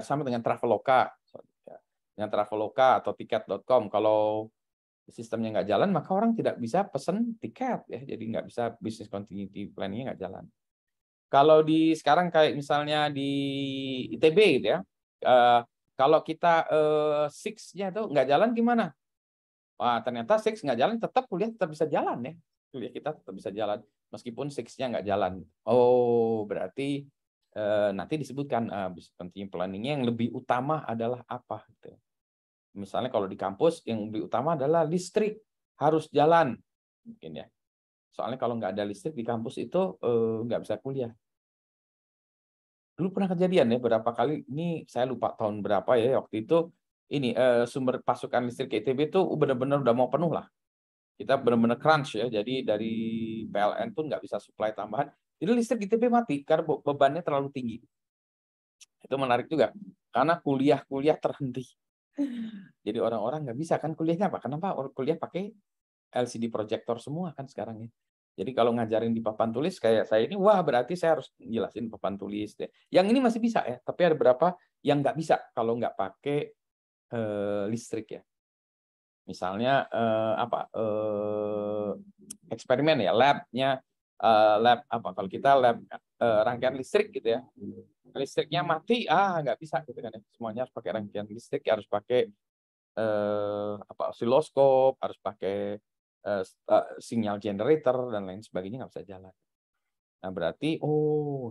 Speaker 1: Sama dengan Traveloka. dengan Traveloka atau tiket.com. Kalau sistemnya nggak jalan, maka orang tidak bisa pesan tiket ya. Jadi nggak bisa business continuity planning-nya nggak jalan. Kalau di sekarang kayak misalnya di ITB gitu ya, kalau kita SIX-nya itu nggak jalan gimana? Wah, ternyata SIX nggak jalan, tetap kuliah tetap bisa jalan ya. Kuliah kita tetap bisa jalan meskipun SIX-nya nggak jalan. Oh, berarti nanti disebutkan business continuity planning-nya yang lebih utama adalah apa gitu. Misalnya kalau di kampus yang lebih utama adalah listrik harus jalan mungkin ya. Soalnya kalau nggak ada listrik di kampus itu nggak bisa kuliah. Dulu pernah kejadian ya berapa kali, ini saya lupa tahun berapa ya, waktu itu ini sumber pasukan listrik ke ITB itu benar-benar udah mau penuh lah. Kita benar-benar crunch ya, jadi dari PLN pun nggak bisa supply tambahan. Jadi listrik ITB mati karena bebannya terlalu tinggi. Itu menarik juga, karena kuliah terhenti. Jadi orang-orang nggak bisa kan kuliahnya apa? Kenapa? Kuliah pakai LCD projector semua kan sekarang ya. Jadi kalau ngajarin di papan tulis kayak saya ini, wah berarti saya harus jelasin papan tulis deh. Yang ini masih bisa ya, tapi ada beberapa yang nggak bisa kalau nggak pakai listrik ya. Misalnya eksperimen ya, labnya lab apa? Kalau kita lab rangkaian listrik gitu ya, listriknya mati, nggak bisa gitu kan ya. Semuanya harus pakai rangkaian listrik, harus pakai osiloskop, harus pakai sinyal generator dan lain sebagainya, nggak bisa jalan. Nah berarti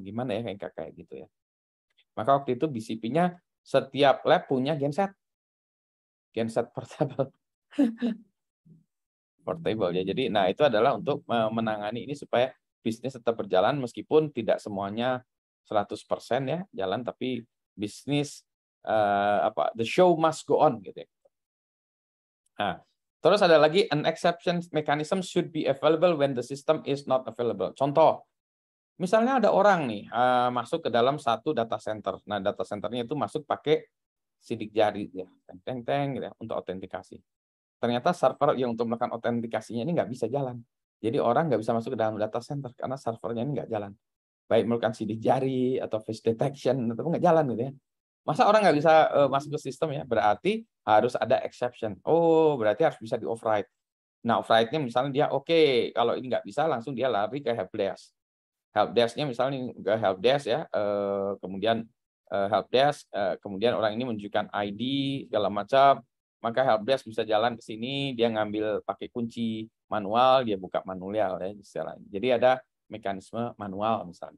Speaker 1: gimana ya kayak gitu ya. Maka waktu itu BCP-nya setiap lab punya genset portable. Portable ya. Jadi nah itu adalah untuk menangani ini supaya bisnis tetap berjalan meskipun tidak semuanya 100% ya jalan, tapi bisnis the show must go on gitu ya. Nah, terus ada lagi, an exception mechanism should be available when the system is not available. Contoh, misalnya ada orang nih masuk ke dalam satu data center. Nah, data centernya itu masuk pakai sidik jari ya, teng gitu ya, untuk autentikasi. Ternyata server yang untuk melakukan autentikasinya ini nggak bisa jalan. Jadi orang nggak bisa masuk ke dalam data center karena servernya ini nggak jalan. Baik melakukan sidik jari atau face detection, itu nggak jalan gitu ya. Masa orang nggak bisa masuk ke sistem ya? Berarti harus ada exception. Oh, berarti harus bisa di override. Nah, override-nya misalnya dia kalau ini nggak bisa, langsung dia lari ke helpdesk. Helpdesk-nya misalnya ke helpdesk ya, kemudian helpdesk, kemudian orang ini menunjukkan ID segala macam, maka helpdesk bisa jalan ke sini, dia ngambil pakai kunci manual, dia buka manual ya istilahnya. Jadi ada mekanisme manual misalnya.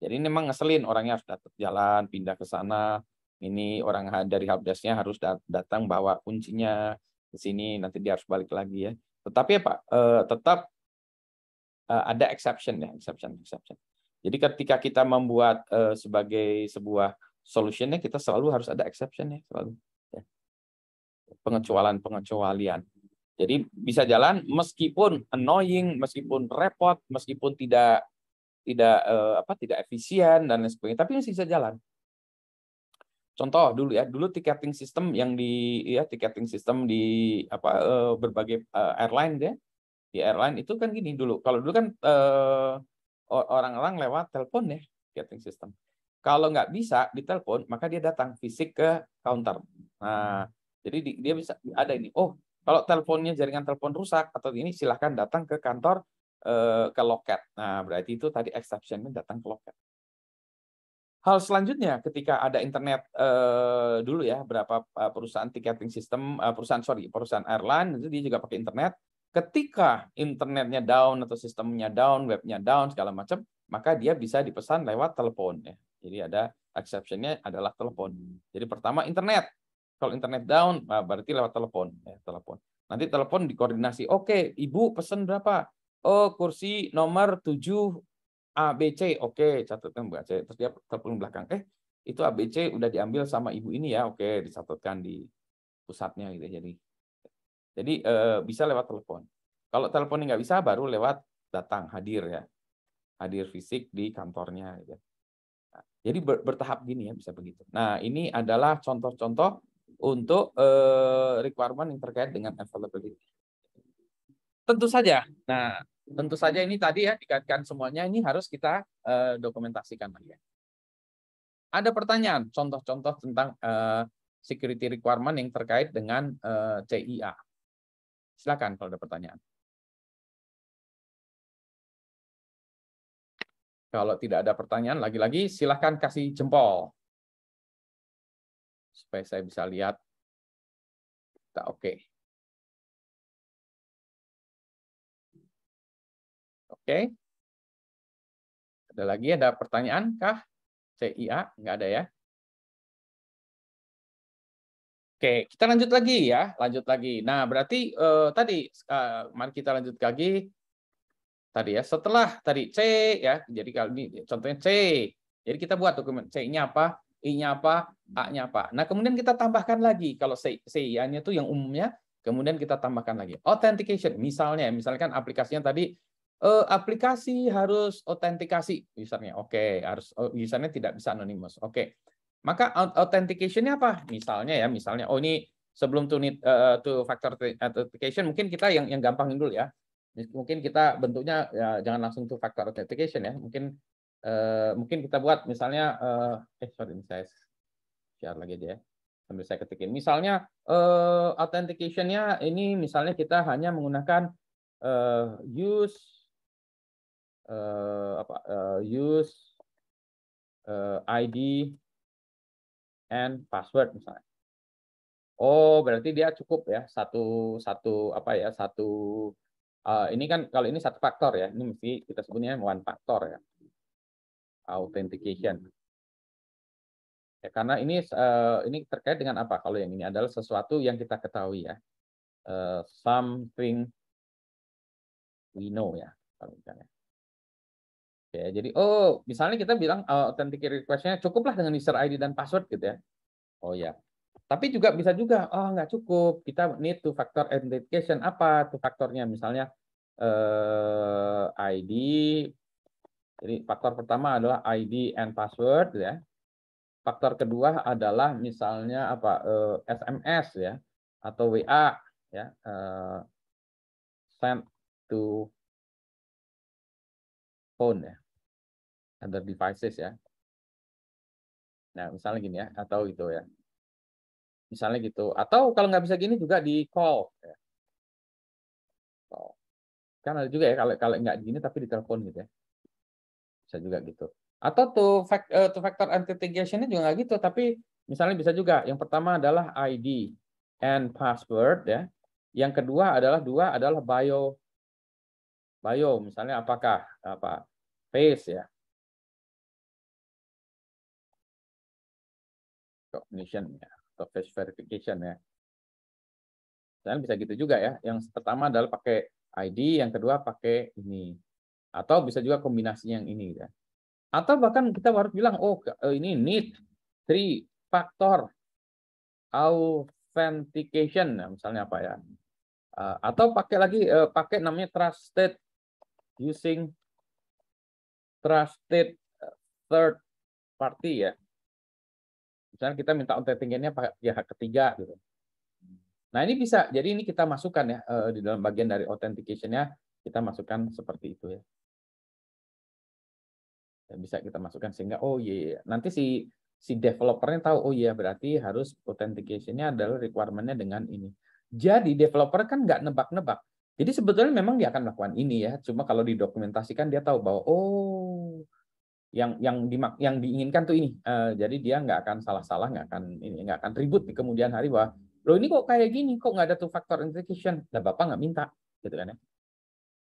Speaker 1: Jadi ini memang ngeselin, orangnya harus datang jalan, pindah ke sana. Ini orang dari helpdesk-nya harus datang bawa kuncinya ke sini, nanti dia harus balik lagi ya. Tetapi ya Pak, tetap ada exception ya, exception. Jadi ketika kita membuat sebagai sebuah solutionnya, kita selalu harus ada exception ya, selalu. Ya. Pengecualian. Jadi bisa jalan meskipun annoying, meskipun repot, meskipun tidak efisien dan lain sebagainya, tapi masih bisa jalan. Contoh dulu ya, dulu tiketing system yang di berbagai airline ya. Di airline itu kan gini dulu. Kalau dulu kan orang-orang lewat telepon ya, tiketing system. Kalau nggak bisa di telepon, maka dia datang fisik ke counter. Nah, jadi dia bisa ada ini. Oh, kalau teleponnya jaringan telepon rusak atau ini, silahkan datang ke kantor ke loket. Nah, berarti itu tadi exception-nya datang ke loket. Hal selanjutnya ketika ada internet dulu ya, berapa perusahaan ticketing system, perusahaan airline itu dia juga pakai internet. Ketika internetnya down atau sistemnya down, webnya down segala macam, maka dia bisa dipesan lewat telepon ya. Jadi ada exception-nya adalah telepon. Jadi pertama internet. Kalau internet down, berarti lewat telepon ya, telepon. Nanti telepon dikoordinasi. Oke, Ibu pesan berapa? Oh, kursi nomor 7 ABC, oke, catatkan Mbak C. Terus dia telepon belakang, itu ABC udah diambil sama ibu ini ya, oke, dicatatkan di pusatnya gitu. Jadi bisa lewat telepon. Kalau teleponnya nggak bisa, baru lewat datang, hadir ya, hadir fisik di kantornya. Gitu. Nah, jadi bertahap gini ya, bisa begitu. Nah, ini adalah contoh-contoh untuk requirement yang terkait dengan availability. Tentu saja. Nah, tentu saja ini tadi ya dikaitkan semuanya ini harus kita dokumentasikan lagi. Ada pertanyaan, contoh-contoh tentang security requirement yang terkait dengan CIA. Silakan kalau ada pertanyaan. Kalau tidak ada pertanyaan, lagi-lagi silakan kasih jempol. Supaya saya bisa lihat. Kita oke. Oke. Ada lagi, ada pertanyaan kah? CIA? Nggak ada ya? Oke, kita lanjut lagi ya. Lanjut lagi. Nah, berarti tadi, mari kita lanjut lagi. Tadi ya, setelah tadi C ya, jadi kali ini contohnya C. Jadi kita buat dokumen C-nya apa, I-nya apa, A-nya apa. Nah, kemudian kita tambahkan lagi kalau C-nya itu yang umumnya, kemudian kita tambahkan lagi authentication. Misalkan aplikasinya tadi aplikasi harus autentikasi usernya. Oke, harus usernya tidak bisa anonymous. Oke. Maka authentication-nya apa? Misalnya oh ini sebelum two factor authentication mungkin kita yang gampang dulu ya. Mungkin kita bentuknya ya jangan langsung two factor authentication ya. Mungkin kita buat misalnya sorry ini saya share lagi aja ya. Sambil saya ketikin. Misalnya authentication-nya ini misalnya kita hanya menggunakan use ID and password misalnya. Oh, berarti dia cukup ya satu ini kan kalau ini satu faktor ya. Ini mesti kita sebutnya one factor ya. Authentication. Ya, karena ini terkait dengan apa? Kalau yang ini adalah sesuatu yang kita ketahui ya. Something we know ya. Kalau misalnya. Ya, jadi misalnya kita bilang authentication request-nya cukuplah dengan user ID dan password gitu ya. Oh ya. Tapi juga bisa juga, nggak cukup. Kita need two factor authentication. Apa two faktornya? Misalnya ID. Jadi faktor pertama adalah ID and password ya. Faktor kedua adalah misalnya apa SMS ya atau WA ya send to phone ya, other devices ya. Nah misalnya gini ya atau itu ya. Misalnya gitu. Atau kalau nggak bisa gini juga di call. Ya. Kan ada juga ya kalau nggak gini tapi di telepon gitu ya. Bisa juga gitu. Atau two factor authentication-nya juga nggak gitu, tapi misalnya bisa juga. Yang pertama adalah ID and password ya. Yang kedua adalah bio. Bio misalnya apakah face ya. Recognition ya atau face verification ya. Dan bisa gitu juga ya. Yang pertama adalah pakai ID, yang kedua pakai ini. Atau bisa juga kombinasinya yang ini ya. Atau bahkan kita harus bilang ini need 3 factor authentication nah, misalnya apa ya. Atau pakai lagi pakai namanya trusted using trusted third party ya. Misalnya kita minta authentication-nya pakai pihak ketiga gitu. Nah, ini bisa. Jadi ini kita masukkan ya di dalam bagian dari authentication-nya kita masukkan seperti itu ya. Bisa kita masukkan sehingga nanti si developernya tahu berarti harus authentication-nya adalah requirement-nya dengan ini. Jadi developer kan nggak nebak-nebak. Jadi sebetulnya memang dia akan melakukan ini ya. Cuma kalau didokumentasikan dia tahu bahwa yang diinginkan tuh ini. Jadi dia nggak akan salah-salah, nggak akan ribut di kemudian hari bahwa loh ini kok kayak gini, kok nggak ada two factor authentication. Lah Bapak nggak minta, gitu kan ya.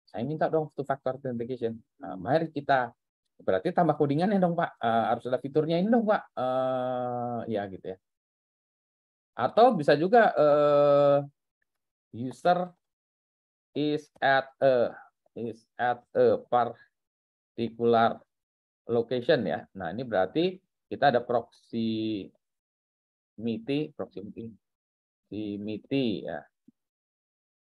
Speaker 1: Saya minta dong two factor authentication. Nah, mari kita berarti tambah codingannya dong Pak. Harus ada fiturnya ini dong Pak. Ya gitu ya. Atau bisa juga user is at a particular location ya. Nah, ini berarti kita ada proximity ya.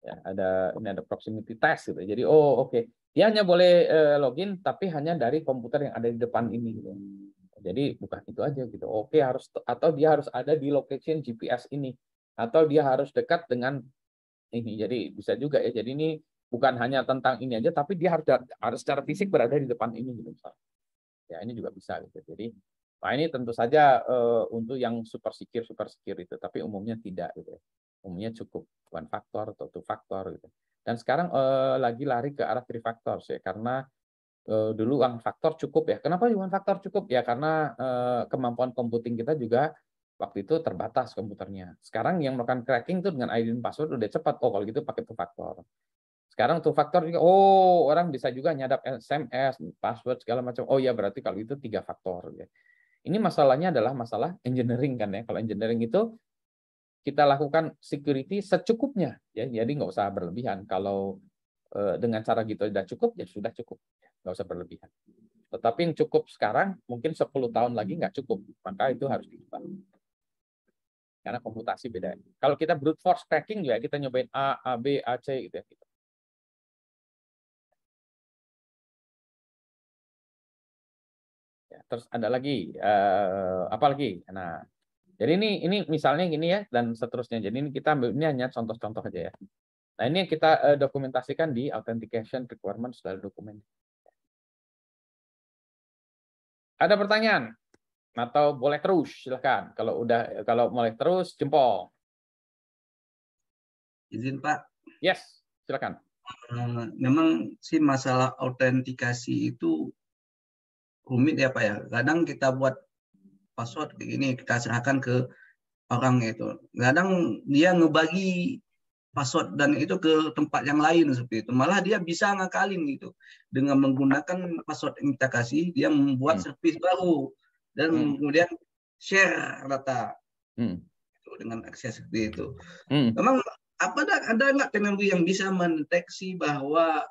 Speaker 1: Ya, ini ada proximity test gitu. Jadi oke. Dia hanya boleh login tapi hanya dari komputer yang ada di depan ini gitu. Jadi bukan itu aja gitu. Oke, atau dia harus ada di location GPS ini atau dia harus dekat dengan ini. Jadi bisa juga ya. Jadi ini bukan hanya tentang ini aja tapi dia harus secara fisik berada di depan ini gitu. Ya, ini juga bisa gitu. Jadi Nah, ini tentu saja untuk yang super secure itu, tapi umumnya tidak gitu ya. Umumnya cukup one factor atau two factor gitu. Dan sekarang lagi lari ke arah three factor ya, karena dulu one factor cukup ya. Kenapa one factor cukup ya? Karena kemampuan computing kita juga waktu itu terbatas komputernya. Sekarang yang melakukan cracking itu dengan ID dan password udah cepat. Oh, kalau gitu pakai two factor. Sekarang two factor juga, oh orang bisa juga nyadap SMS, password segala macam. Oh ya berarti kalau itu tiga faktor. Ya. Ini masalahnya adalah masalah engineering kan ya. Kalau engineering itu kita lakukan security secukupnya ya. Jadi nggak usah berlebihan. Kalau dengan cara gitu sudah cukup ya sudah cukup. Nggak usah berlebihan. Tetapi yang cukup sekarang mungkin 10 tahun lagi nggak cukup. Maka itu harus diubah. Karena komputasi beda. Kalau kita brute force cracking ya kita nyobain A, B, A, C gitu ya. Ya, terus ada lagi apa lagi? Nah, jadi ini misalnya gini ya dan seterusnya. Jadi ini kita ambil ini hanya contoh-contoh aja ya. Nah, ini yang kita dokumentasikan di authentication requirements dari dokumen. Ada pertanyaan? Atau boleh terus, silakan. Kalau mulai terus jempol.
Speaker 2: Izin Pak.
Speaker 1: Yes, silakan.
Speaker 2: Memang sih masalah autentikasi itu rumit ya Pak ya. Kadang kita buat password kayak gini, kita serahkan ke orang itu. Kadang dia ngebagi password dan itu ke tempat yang lain seperti itu. Malah dia bisa ngakalin gitu. Dengan menggunakan password yang kita kasih, dia membuat service baru dan kemudian share data dengan akses seperti itu. Memang ada nggak teknologi yang bisa mendeteksi bahwa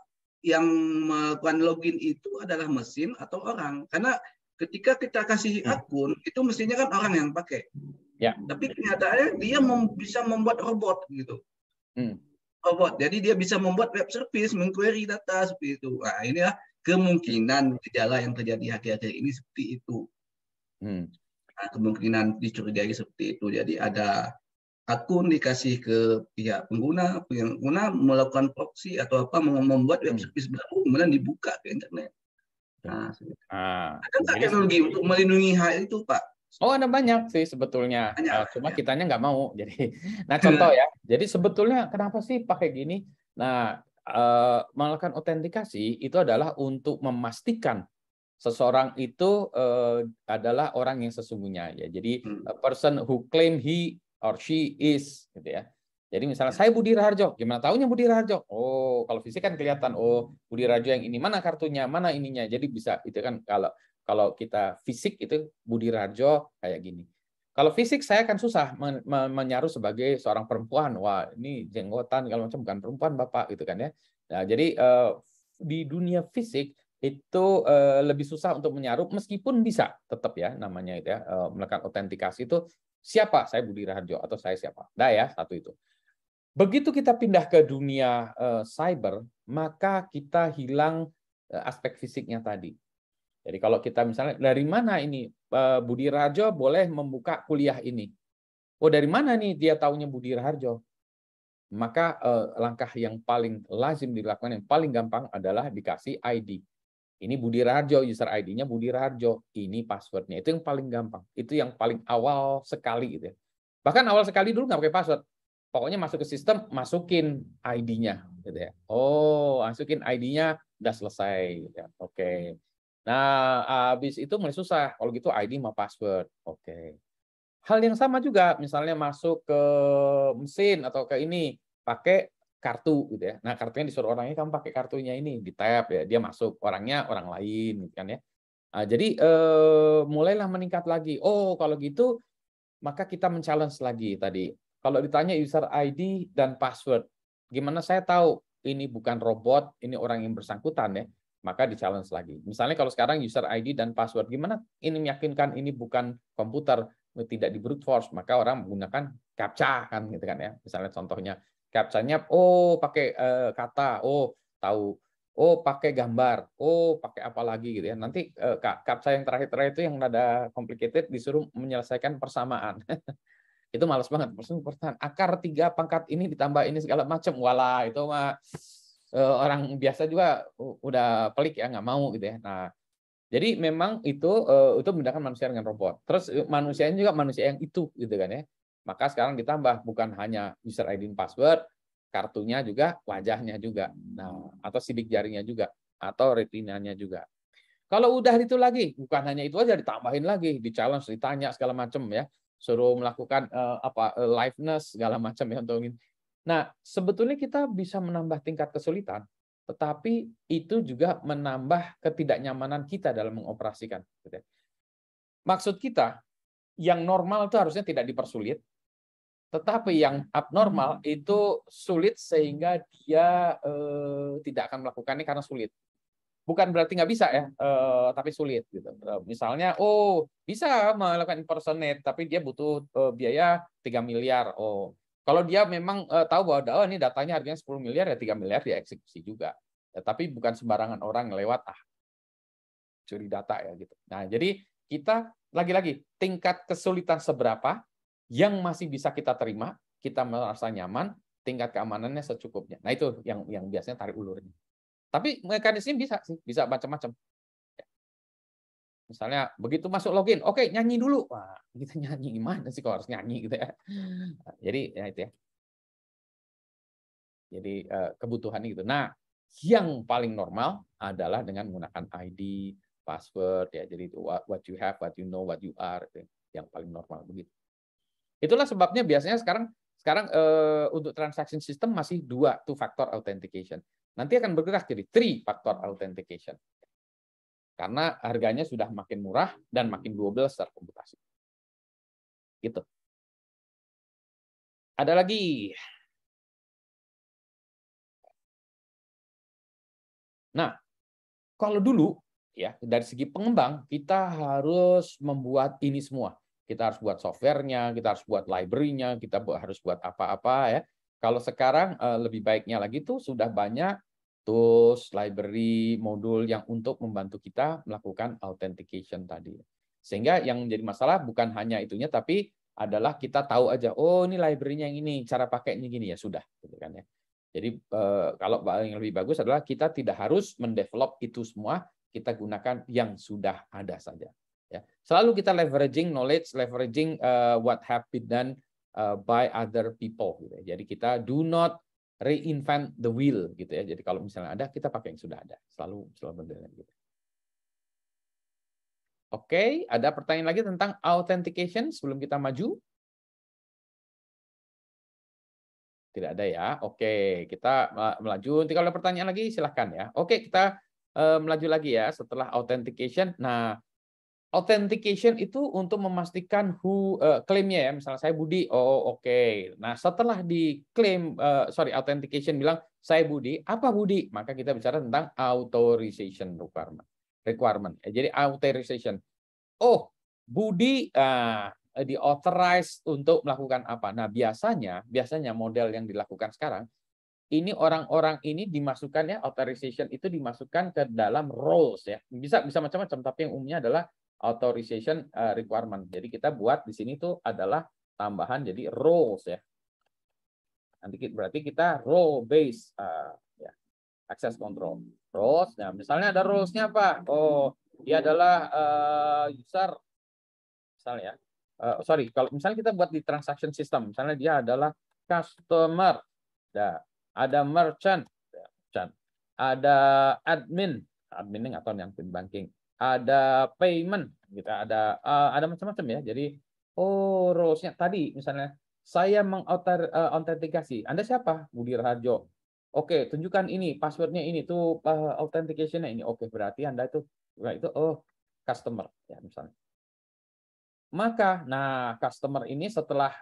Speaker 2: yang melakukan login itu adalah mesin atau orang? Karena ketika kita kasih akun, itu mestinya kan orang yang pakai.
Speaker 1: Ya.
Speaker 2: Tapi kenyataannya dia bisa membuat robot gitu. Robot. Jadi dia bisa membuat web service, mengquery data seperti itu. Nah, inilah kemungkinan gejala yang terjadi akhir-akhir ini seperti itu. Nah, kemungkinan dicurigai seperti itu. Jadi ada akun dikasih ke pihak pengguna melakukan proxy atau apa membuat web service baru kemudian dibuka ke internet. Nah, ada nggak teknologi untuk melindungi hal itu, Pak?
Speaker 1: Oh, ada banyak sih sebetulnya. Cuma kitanya nggak mau. Jadi, nah contoh ya. Jadi sebetulnya kenapa sih pakai gini? Nah, melakukan autentikasi itu adalah untuk memastikan seseorang itu adalah orang yang sesungguhnya ya. Jadi a person who claim he or she is gitu ya. Jadi misalnya saya Budi Raharjo, gimana tahunya Budi Raharjo? Oh, kalau fisik kan kelihatan. Oh, Budi Raharjo yang ini mana kartunya, mana ininya. Jadi bisa itu kan kalau kita fisik itu Budi Raharjo kayak gini. Kalau fisik saya kan susah menyaruh sebagai seorang perempuan. Wah, ini jenggotan kalau macam bukan perempuan Bapak gitu kan ya. Nah, jadi di dunia fisik itu lebih susah untuk menyaruh meskipun bisa tetap ya namanya itu ya melakukan autentikasi itu siapa saya Budi Raharjo atau saya siapa. Dah ya satu itu. Begitu kita pindah ke dunia cyber, maka kita hilang aspek fisiknya tadi. Jadi kalau kita misalnya dari mana ini Budi Raharjo boleh membuka kuliah ini? Oh dari mana nih dia taunya Budi Raharjo? Maka langkah yang paling lazim dilakukan yang paling gampang adalah dikasih ID. Ini Budi Raharjo, user ID-nya Budi Raharjo. Ini password-nya. Itu yang paling gampang. Itu yang paling awal sekali gitu ya. Bahkan awal sekali dulu nggak pakai password. Pokoknya masuk ke sistem, masukin ID-nya gitu ya. Oh, masukin ID-nya udah selesai gitu ya. Oke. Nah, habis itu mulai susah. Kalau gitu ID sama password. Oke. Hal yang sama juga, misalnya masuk ke mesin atau ke ini pakai kartu gitu ya. Nah, kartunya disuruh orangnya kamu pakai kartunya ini, di tap ya, dia masuk, orangnya orang lain gitu kan ya. Nah, jadi mulailah meningkat lagi. Oh, kalau gitu maka kita men-challenge lagi tadi. Kalau ditanya user ID dan password, gimana saya tahu ini bukan robot, ini orang yang bersangkutan ya, maka di-challenge lagi. Misalnya kalau sekarang user ID dan password, gimana ini meyakinkan ini bukan komputer, tidak di brute force, maka orang menggunakan CAPTCHA kan gitu kan ya. Misalnya contohnya CAPTCHA-nya pakai kata, tahu, pakai gambar, pakai apa lagi gitu ya. Nanti CAPTCHA yang terakhir itu yang rada complicated disuruh menyelesaikan persamaan. Itu malas banget. Persamaan akar 3 pangkat ini ditambah ini segala macam. Walah, itu mah orang biasa juga udah pelik ya, nggak mau gitu ya. Nah, Jadi memang itu membedakan manusia dengan robot. Terus manusianya juga manusia yang itu gitu kan ya. Maka sekarang ditambah bukan hanya user ID dan password, kartunya juga, wajahnya juga. Nah, atau sidik jarinya juga atau retinanya juga. Kalau udah itu lagi, bukan hanya itu aja ditambahin lagi, di-challenge, ditanya segala macam ya. Suruh melakukan liveness segala macam ya untuk ini. Nah, sebetulnya kita bisa menambah tingkat kesulitan, tetapi itu juga menambah ketidaknyamanan kita dalam mengoperasikan. Gitu ya. Maksud kita, yang normal itu harusnya tidak dipersulit, tetapi yang abnormal itu sulit sehingga dia tidak akan melakukannya karena sulit. Bukan berarti nggak bisa ya, tapi sulit gitu. Misalnya, bisa melakukan impersonate, tapi dia butuh biaya 3 miliar. Kalau dia memang tahu bahwa ini datanya harganya 10 miliar, ya 3 miliar dia eksekusi juga. Ya, tapi bukan sembarangan orang lewat curi data ya gitu. Nah, jadi kita lagi-lagi tingkat kesulitan seberapa yang masih bisa kita terima, kita merasa nyaman, tingkat keamanannya secukupnya. Nah, itu yang biasanya tarik ulurnya. Tapi mekanisme bisa sih, bisa macam-macam. Misalnya begitu masuk login, oke nyanyi dulu. Wah, kita nyanyi gimana sih kalau harus nyanyi gitu ya. Jadi ya itu ya. Jadi kebutuhan itu. Nah, yang paling normal adalah dengan menggunakan ID, password ya. Jadi itu what you have, what you know, what you are itu yang paling normal begitu. Itulah sebabnya biasanya sekarang untuk transaction system masih 2 factor authentication. Nanti akan bergerak jadi 3 factor authentication. Karena harganya sudah makin murah dan makin doable secara komputasi. Gitu. Ada lagi. Nah, kalau dulu ya dari segi pengembang kita harus membuat ini semua. Kita harus buat softwarenya, kita harus buat library-nya, kita harus buat apa-apa ya. Kalau sekarang lebih baiknya lagi tuh sudah banyak tools, library, modul yang untuk membantu kita melakukan authentication tadi. Sehingga yang menjadi masalah bukan hanya itunya, tapi adalah kita tahu aja, ini library-nya yang ini, cara pakainya gini ya sudah, gitu kan ya. Jadi kalau yang lebih bagus adalah kita tidak harus mendevelop itu semua, kita gunakan yang sudah ada saja. Ya, selalu kita leveraging knowledge, leveraging what have been done by other people. Gitu. Jadi kita do not reinvent the wheel, gitu ya. Jadi kalau misalnya ada, kita pakai yang sudah ada. Selalu benar gitu. Oke, ada pertanyaan lagi tentang authentication sebelum kita maju? Tidak ada ya. Oke, kita melaju. Nanti kalau ada pertanyaan lagi silahkan ya. Oke, kita melaju lagi ya setelah authentication. Nah, authentication itu untuk memastikan klaimnya ya. Misalnya saya Budi, oke. Nah, setelah diklaim, authentication bilang saya Budi, apa Budi? Maka kita bicara tentang authorization requirement. Jadi authorization. Budi di-authorize untuk melakukan apa? Nah, biasanya model yang dilakukan sekarang, ini orang-orang ini dimasukkan ya, authorization itu dimasukkan ke dalam roles ya. Bisa macam-macam, tapi yang umumnya adalah authorization requirement. Jadi kita buat di sini tuh adalah tambahan jadi roles ya. Nanti berarti kita role based ya, access control. Roles. Nah, misalnya ada roles-nya apa? Dia adalah user misalnya. Kalau misalnya kita buat di transaction system, misalnya dia adalah customer, ada merchant, ada admin atau yang banking, ada payment, gitu, ada macam-macam ya. Jadi, roles-nya tadi misalnya saya mengautentikasi. Anda siapa? Budi Raharjo. Oke, tunjukkan ini passwordnya ini tuh authentication-nya ini. Oke, berarti Anda itu customer ya misalnya. Maka, customer ini setelah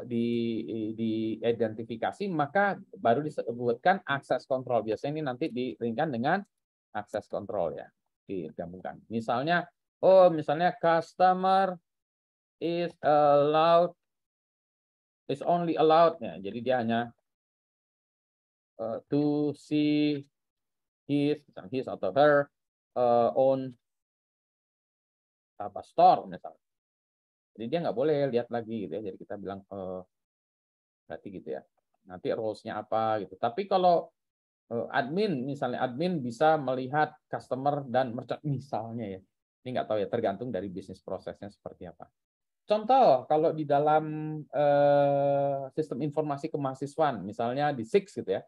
Speaker 1: diidentifikasi, maka baru disebutkan access control. Biasanya ini nanti diringkan dengan access control ya, digabungkan. Misalnya, customer is only allowed. Ya, jadi dia hanya to see his atau her own store misalnya. Jadi dia nggak boleh lihat lagi gitu ya. Jadi kita bilang berarti gitu ya. Nanti rules-nya apa gitu. Tapi kalau admin, misalnya admin bisa melihat customer dan merchant misalnya ya. Ini nggak tahu ya, tergantung dari bisnis prosesnya seperti apa. Contoh, kalau di dalam sistem informasi kemahasiswaan, misalnya di SIX gitu ya,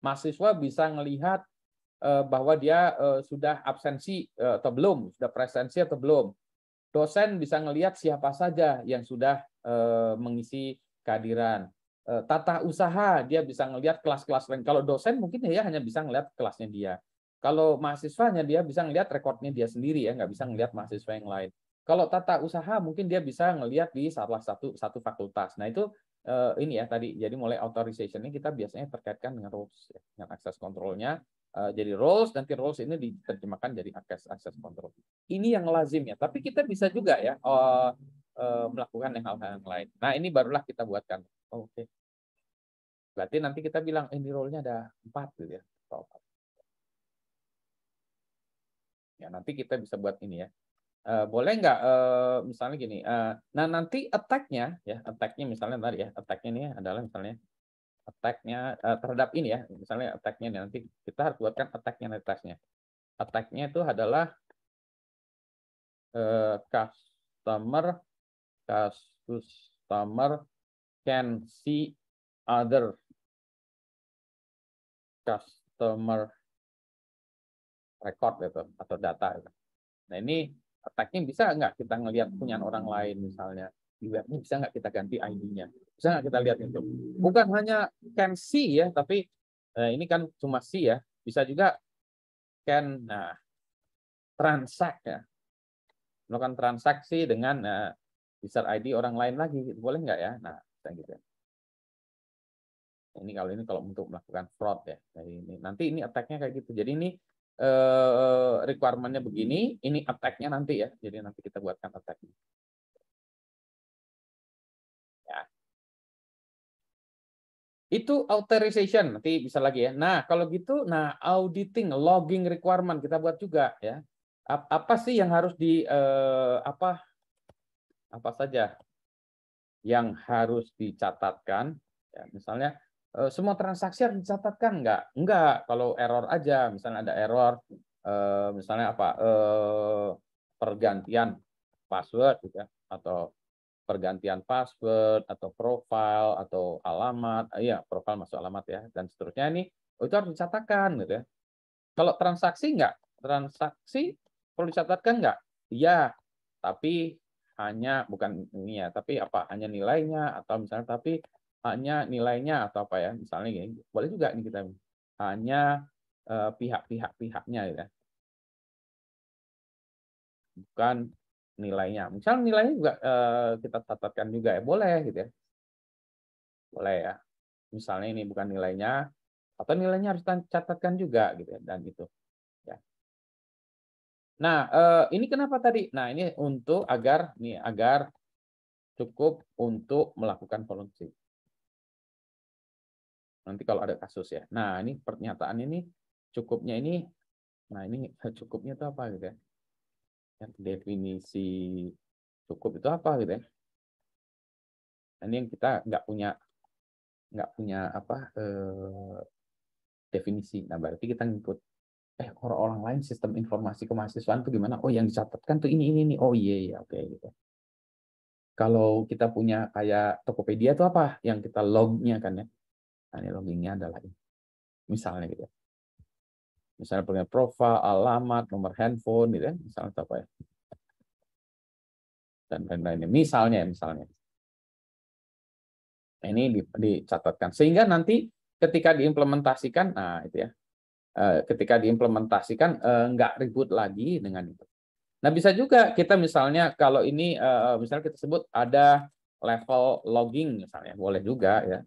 Speaker 1: mahasiswa bisa melihat bahwa dia sudah absensi atau belum, sudah presensi atau belum. Dosen bisa melihat siapa saja yang sudah mengisi kehadiran. Tata usaha, dia bisa melihat kelas-kelas lain. Kalau dosen mungkin ya hanya bisa melihat kelasnya dia. Kalau mahasiswanya dia bisa melihat rekodnya dia sendiri ya, nggak bisa melihat mahasiswa yang lain. Kalau tata usaha mungkin dia bisa melihat di salah satu fakultas. Nah itu ini ya tadi. Jadi mulai authorization ini kita biasanya terkaitkan dengan rules, ya, dengan akses kontrolnya. Jadi roles, nanti roles ini diterjemahkan jadi akses control. Ini yang lazim ya, tapi kita bisa juga ya melakukan hal-hal yang lain. Nah ini barulah kita buatkan. Oke. Berarti nanti kita bilang ini role-nya ada 4 gitu ya. Ya nanti kita bisa buat ini ya. Boleh nggak misalnya gini. Nah nanti attack-nya ya, attack-nya misalnya tadi ya, attack-nya ini adalah misalnya attack-nya terhadap ini ya, misalnya attack-nya nanti kita harus buatkan attack-nya attack-nya. Attack-nya itu adalah customer can see other customer record gitu, atau data gitu. Nah ini attack-nya bisa nggak kita ngelihat punya orang lain misalnya di webnya, bisa nggak kita ganti ID-nya, bisa nggak kita lihat itu. Bukan hanya can see ya, tapi ini kan cuma see ya, bisa juga can transact ya, melakukan transaksi dengan user ID orang lain lagi, boleh nggak ya? Nah gitu ya. Ini kalau untuk melakukan fraud ya. Nanti ini attack-nya kayak gitu. Jadi ini requirement-nya begini, ini attack-nya nanti ya. Jadi nanti kita buatkan attack-nya. Ya. Itu authorization, nanti bisa lagi ya. Nah, kalau gitu, auditing, logging requirement kita buat juga ya. Apa sih yang harus apa saja yang harus dicatatkan? Ya, misalnya semua transaksi harus dicatatkan enggak? Enggak, kalau error aja, misalnya ada error, misalnya apa? Pergantian password gitu ya, atau pergantian password atau profile atau alamat, ya profile masuk alamat ya dan seterusnya ini itu harus dicatatkan gitu ya. Kalau transaksi enggak? Transaksi perlu dicatatkan enggak? Iya, tapi hanya bukan ini ya, tapi apa? Hanya nilainya atau misalnya tapi hanya nilainya atau apa ya? Misalnya gini, boleh juga nih kita hanya pihak-pihaknya gitu ya. Bukan nilainya. Misal nilainya juga kita catatkan juga ya, boleh gitu ya. Boleh ya. Misalnya ini bukan nilainya atau nilainya harus catatkan juga gitu ya, dan itu ya. Nah, ini kenapa tadi? Nah, ini untuk agar cukup untuk melakukan voluntary. Nanti kalau ada kasus ya. Nah, ini pernyataan ini cukupnya ini, nah ini cukupnya itu apa gitu ya? Definisi cukup itu apa gitu ya? Ini yang kita nggak punya apa definisi. Nah, berarti kita input orang lain sistem informasi kemahasiswaan itu gimana? Oh, yang dicatatkan tuh ini. Oh iya, oke gitu. Kalau kita punya kayak Tokopedia itu apa? Yang kita lognya kan ya. Nah, ini loggingnya adalah ini. Misalnya gitu ya. Misalnya punya profil, alamat, nomor handphone gitu ya. Misalnya apa ya. Dan lain-lainnya. Misalnya. Nah, ini dicatatkan. Sehingga nanti ketika diimplementasikan, nah itu ya. Ketika diimplementasikan nggak ribut lagi dengan itu. Nah, bisa juga kita misalnya kalau ini misalnya kita sebut ada level logging misalnya, boleh juga ya.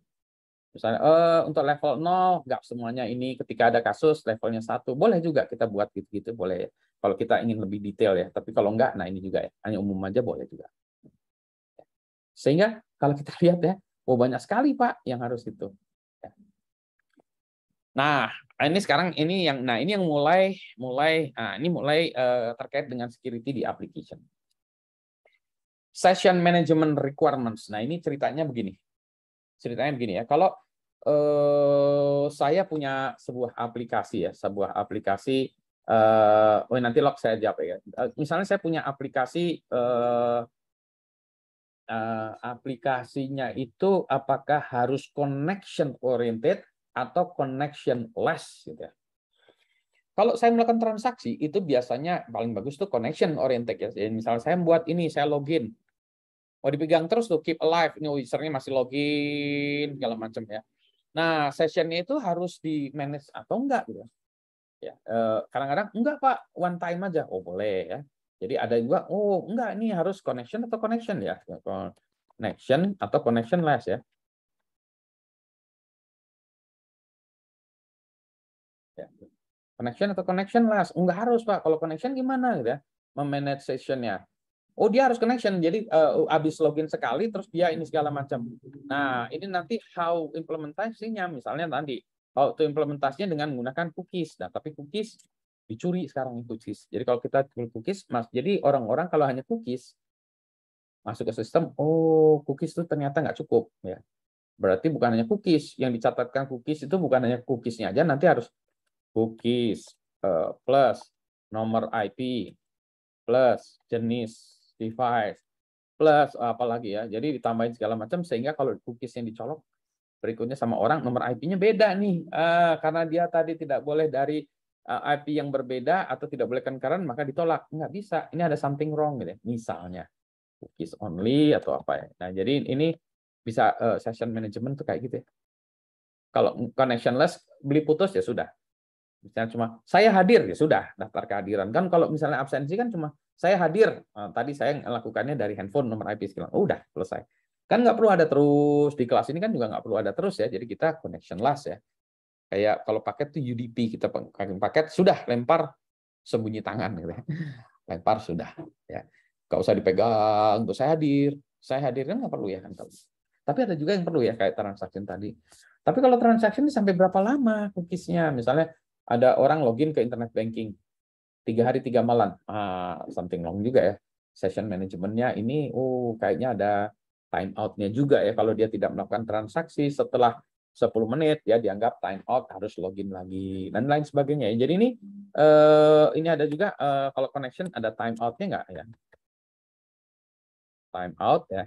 Speaker 1: Misalnya untuk level 0 nggak semuanya ini ketika ada kasus levelnya 1, boleh juga kita buat gitu-gitu, boleh ya. Kalau kita ingin lebih detail ya, tapi kalau enggak, nah ini juga ya, hanya umum aja boleh juga. Sehingga kalau kita lihat ya, banyak sekali Pak yang harus itu. Nah, ini sekarang ini yang mulai terkait dengan security di application. Session management requirements. Nah, ini ceritanya begini. Ya. Kalau saya punya sebuah aplikasi ya, nanti log saya jawab ya. Misalnya saya punya aplikasi, aplikasinya itu apakah harus connection oriented atau connection less gitu ya. Kalau saya melakukan transaksi itu biasanya paling bagus tuh connection oriented ya. Misalnya saya buat ini, saya login. Oh, dipegang terus tuh, keep alive. Ini usernya masih login segala macam ya. Nah, sessionnya itu harus di manage atau enggak gitu ya. Kadang-kadang enggak Pak, one time aja. Oh boleh ya. Jadi ada juga, oh enggak, ini harus connection atau connection ya. Connection atau connection less ya. Connection atau connection less. Enggak harus Pak. Kalau connection gimana gitu ya? Memanage sessionnya. Oh dia harus connection, jadi habis login sekali terus dia ini segala macam. Nah ini nanti how implementasinya, misalnya tadi how to implementasinya dengan menggunakan cookies. Nah tapi cookies dicuri sekarang cookies. Jadi kalau kita cookies, jadi orang-orang kalau hanya cookies masuk ke sistem, oh cookies itu ternyata nggak cukup ya. Berarti bukan hanya cookies yang dicatatkan, cookies itu bukan hanya cookiesnya aja, nanti harus cookies plus nomor IP plus jenis device plus apalagi ya. Jadi ditambahin segala macam sehingga kalau cookies yang dicolok berikutnya sama orang nomor IP-nya beda nih. Karena dia tadi tidak boleh dari IP yang berbeda atau tidak boleh concurrent maka ditolak. Nggak bisa. Ini ada something wrong gitu ya. Misalnya cookies only atau apa ya. Nah, jadi ini bisa session management tuh kayak gitu ya. Kalau connectionless beli putus ya sudah. Misalnya cuma saya hadir ya sudah daftar kehadiran. Kan kalau misalnya absensi kan cuma saya hadir. Tadi saya melakukannya dari handphone nomor IP sekian. Udah selesai. Kan nggak perlu ada terus di kelas ini kan juga nggak perlu ada terus ya. Jadi kita connectionless ya. Kayak kalau paket tuh UDP kita paket sudah lempar sembunyi tangan gitu ya. Lempar sudah ya. Nggak usah dipegang. Tuh saya hadir kan nggak perlu ya kan. Tapi ada juga yang perlu ya kayak transaksi tadi. Tapi kalau transaksi ini sampai berapa lama cookiesnya? Misalnya ada orang login ke internet banking 3 hari 3 malam, something long juga ya. Session manajemennya ini, kayaknya ada time out-nya juga ya. Kalau dia tidak melakukan transaksi setelah 10 menit, ya dianggap time out, harus login lagi dan lain sebagainya. Jadi ini ada juga kalau connection ada time out-nya nggak ya? Time out ya.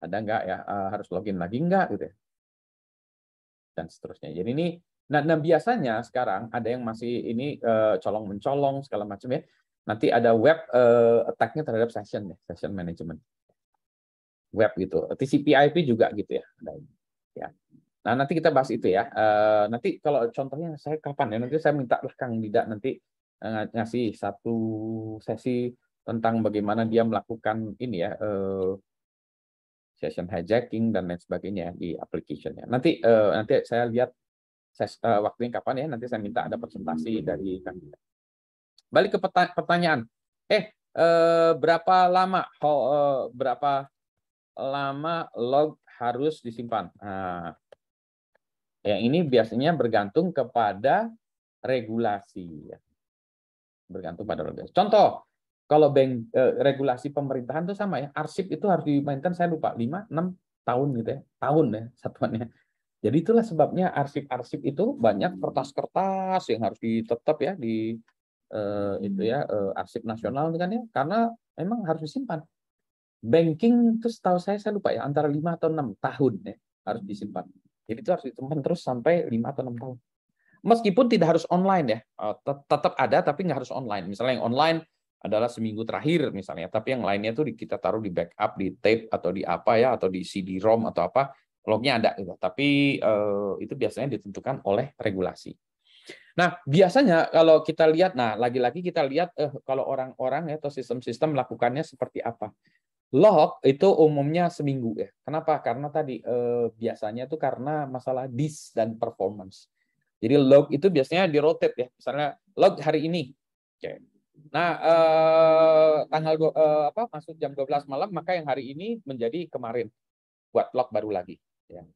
Speaker 1: Ada nggak ya? Harus login lagi nggak gitu ya? Dan seterusnya. Jadi ini, nah biasanya sekarang ada yang masih ini colong-mencolong segala macam ya. Nanti ada web attack-nya terhadap session ya, session management. Web gitu. TCP/IP juga gitu ya. Ya. Nah, nanti kita bahas itu ya. Nanti kalau contohnya saya kapan ya? Nanti saya minta lah Kang Dida nanti ngasih satu sesi tentang bagaimana dia melakukan ini ya, session hijacking dan lain sebagainya di application-nya. Nanti saya lihat waktunya kapan ya, nanti saya minta ada presentasi dari kami. Balik ke pertanyaan. Berapa lama log harus disimpan? Nah, yang ini biasanya bergantung kepada regulasi. Bergantung pada regulasi. Contoh, kalau regulasi pemerintahan itu sama ya, arsip itu harus dimainkan, saya lupa, 5-6 tahun gitu ya, tahun ya satuannya. Jadi itulah sebabnya arsip-arsip itu banyak kertas-kertas yang harus ditetap ya di itu ya arsip nasional kan ya, karena memang harus disimpan. Banking itu setahu saya lupa ya antara 5 atau 6 tahun ya harus disimpan. Jadi itu harus disimpan terus sampai 5 atau 6 tahun. Meskipun tidak harus online ya, tetap ada tapi nggak harus online. Misalnya yang online adalah seminggu terakhir misalnya, tapi yang lainnya itu kita taruh di backup, di tape atau di apa ya, atau di CD-ROM atau apa, lognya ada gitu. Tapi itu biasanya ditentukan oleh regulasi. Nah, biasanya kalau kita lihat, nah lagi-lagi kita lihat kalau orang-orang atau sistem-sistem melakukannya seperti apa. Log itu umumnya seminggu ya. Kenapa? Karena tadi biasanya itu karena masalah disk dan performance. Jadi log itu biasanya di-rotate ya. Misalnya log hari ini. Oke. Nah, tanggal masuk jam 12 malam, maka yang hari ini menjadi kemarin. Buat log baru lagi. Ya.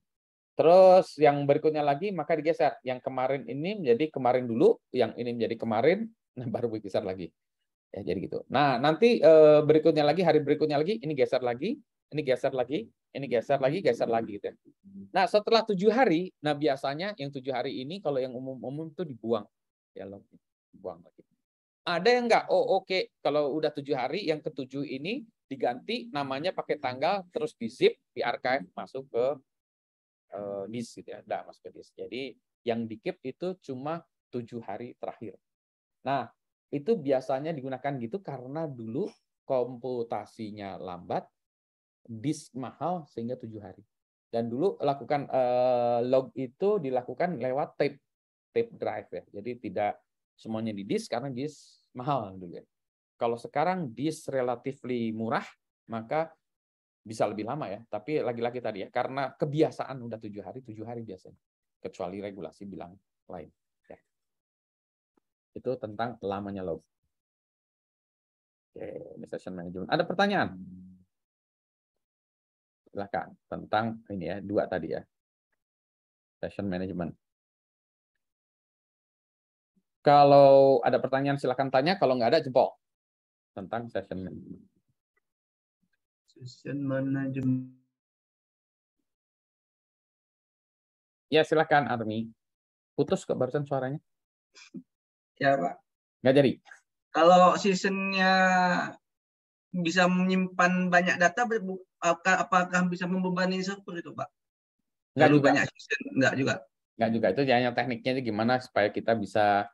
Speaker 1: Terus yang berikutnya lagi, maka digeser. Yang kemarin ini menjadi kemarin dulu, yang ini menjadi kemarin, nah baru bergeser lagi. Ya, jadi gitu. Nah, nanti berikutnya lagi, hari berikutnya lagi, ini geser lagi, ini geser lagi. ini geser lagi gitu ya. Nah, setelah 7 hari, nah biasanya yang 7 hari ini kalau yang umum-umum itu dibuang ya, dibuang lagi. Ada yang enggak? Oh, oke. Kalau udah 7 hari, yang ke-7 ini diganti namanya pakai tanggal, terus di zip, di archive, masuk ke disk gitu ya. Enggak masuk ke disk. Jadi yang di keep itu cuma 7 hari terakhir. Nah, itu biasanya digunakan gitu karena dulu komputasinya lambat, disk mahal sehingga 7 hari. Dan dulu lakukan log itu dilakukan lewat tape drive ya. Jadi tidak semuanya di disk karena disk mahal dulu ya. Kalau sekarang disk relatively murah, maka bisa lebih lama ya. Tapi lagi-lagi tadi ya, karena kebiasaan udah 7 hari biasanya. Kecuali regulasi bilang lain. Ya. Itu tentang lamanya log. Oke, ini session management. Ada pertanyaan? Silakan. Tentang ini ya, 2 tadi ya. Session management. Kalau ada pertanyaan silakan tanya, kalau nggak ada jempol tentang session management.
Speaker 2: Session management.
Speaker 1: Ya silakan Armi. Putus kok barusan suaranya.
Speaker 2: Ya Pak.
Speaker 1: Nggak jadi.
Speaker 2: Kalau seasonnya bisa menyimpan banyak data, apakah bisa membebani server itu Pak?
Speaker 1: Nggak juga.
Speaker 2: Banyak season, nggak juga.
Speaker 1: Nggak juga, itu hanya tekniknya itu gimana supaya kita bisa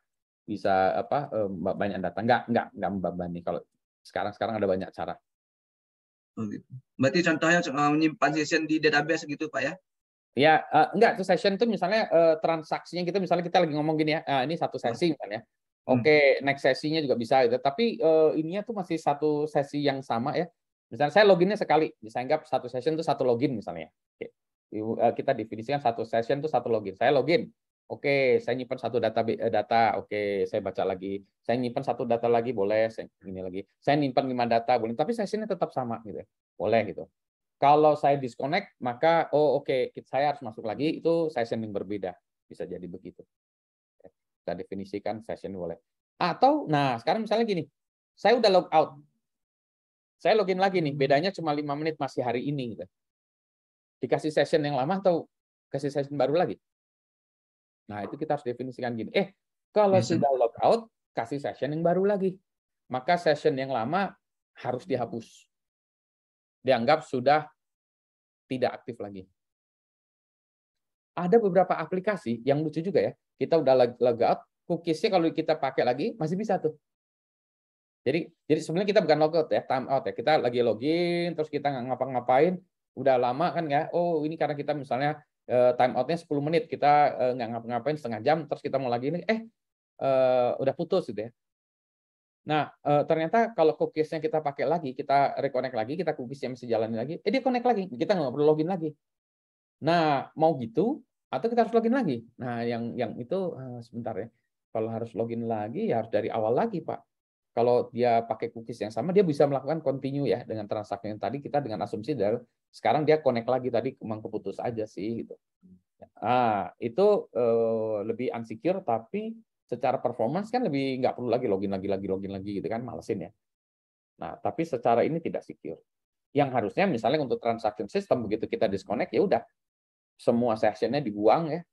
Speaker 1: banyak data. Nggak membebani. Kalau sekarang ada banyak cara.
Speaker 2: Oh, gitu. Berarti contohnya menyimpan season di database gitu Pak ya?
Speaker 1: Ya, enggak, itu session itu misalnya transaksinya misalnya kita lagi ngomong gini ya, ini satu sesi misalnya. Oke, next sesinya juga bisa gitu. Tapi ininya tuh masih satu sesi yang sama ya. Misalnya saya loginnya sekali, bisa anggap satu session itu satu login misalnya. Oke. Kita definisikan satu session itu satu login. Saya login. Oke, saya nyimpan satu data. Oke, saya baca lagi. Saya nyimpan satu data lagi, boleh. Ini lagi. Saya nyimpan 5 data, boleh. Tapi sessionnya tetap sama gitu. Boleh gitu. Kalau saya disconnect, maka oke, saya harus masuk lagi, itu session yang berbeda. Bisa jadi begitu. Kita definisikan session boleh. Atau, nah sekarang misalnya gini, saya udah log out. Saya login lagi nih, bedanya cuma 5 menit masih hari ini. Gitu. Dikasih session yang lama atau kasih session baru lagi? Nah itu kita harus definisikan gini. Kalau sudah log out, kasih session yang baru lagi. Maka session yang lama harus dihapus. Dianggap sudah tidak aktif lagi. Ada beberapa aplikasi yang lucu juga ya. Kita udah log out, cookies-nya kalau kita pakai lagi masih bisa tuh. Jadi sebenarnya kita bukan logout ya, time out ya. Kita lagi login, terus kita nggak ngapa-ngapain, udah lama kan ya. Oh ini karena kita misalnya time out-nya 10 menit, kita nggak ngapa-ngapain setengah jam, terus kita mau lagi ini, udah putus gitu ya. Nah, ternyata kalau cookies-nya kita pakai lagi, kita reconnect lagi, kita cookies-nya masih jalanin lagi, dia connect lagi, kita nggak perlu login lagi. Nah, mau gitu, atau kita harus login lagi. Nah, yang itu sebentar ya. Kalau harus login lagi, ya harus dari awal lagi, Pak. Kalau dia pakai cookies yang sama, dia bisa melakukan continue ya dengan transaksi yang tadi kita dengan asumsi dari sekarang dia connect lagi tadi memang keputus aja sih gitu. Itu lebih unsecure tapi secara performance kan lebih nggak perlu lagi login lagi gitu kan, malesin ya. Nah, tapi secara ini tidak secure. Yang harusnya misalnya untuk transaction system begitu kita disconnect ya udah semua sessionnya dibuang ya.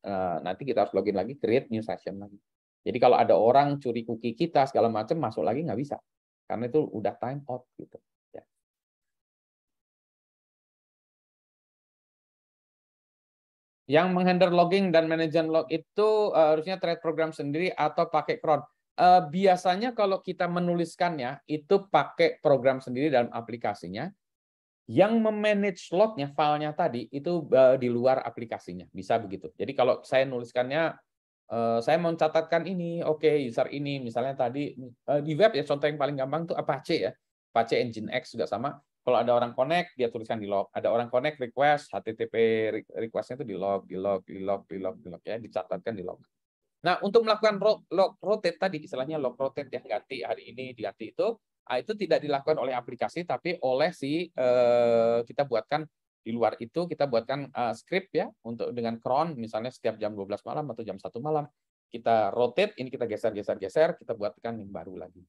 Speaker 1: Nanti kita harus login lagi, create new session lagi. Jadi kalau ada orang curi cookie kita segala macam masuk lagi nggak bisa. Karena itu udah time out gitu. Ya. Yang menghandle logging dan manajemen log itu harusnya thread program sendiri atau pakai cron. Biasanya kalau kita menuliskannya itu pakai program sendiri dalam aplikasinya. Yang memanage lognya, filenya tadi itu di luar aplikasinya, bisa begitu. Jadi kalau saya nuliskannya, saya mau mencatatkan ini, oke, user ini, misalnya tadi di web ya, contoh yang paling gampang itu Apache ya, Apache Nginx juga sama. Kalau ada orang connect, dia tuliskan di log. Ada orang connect request, HTTP request-nya itu di log ya, dicatatkan di log. Nah, untuk melakukan log rotate tadi, istilahnya log rotate yang ganti hari ini diganti itu tidak dilakukan oleh aplikasi, tapi oleh kita buatkan di luar itu, kita buatkan script ya, untuk dengan cron, misalnya setiap jam 12 malam atau jam 1 malam, kita rotate, ini kita geser, kita buatkan yang baru lagi.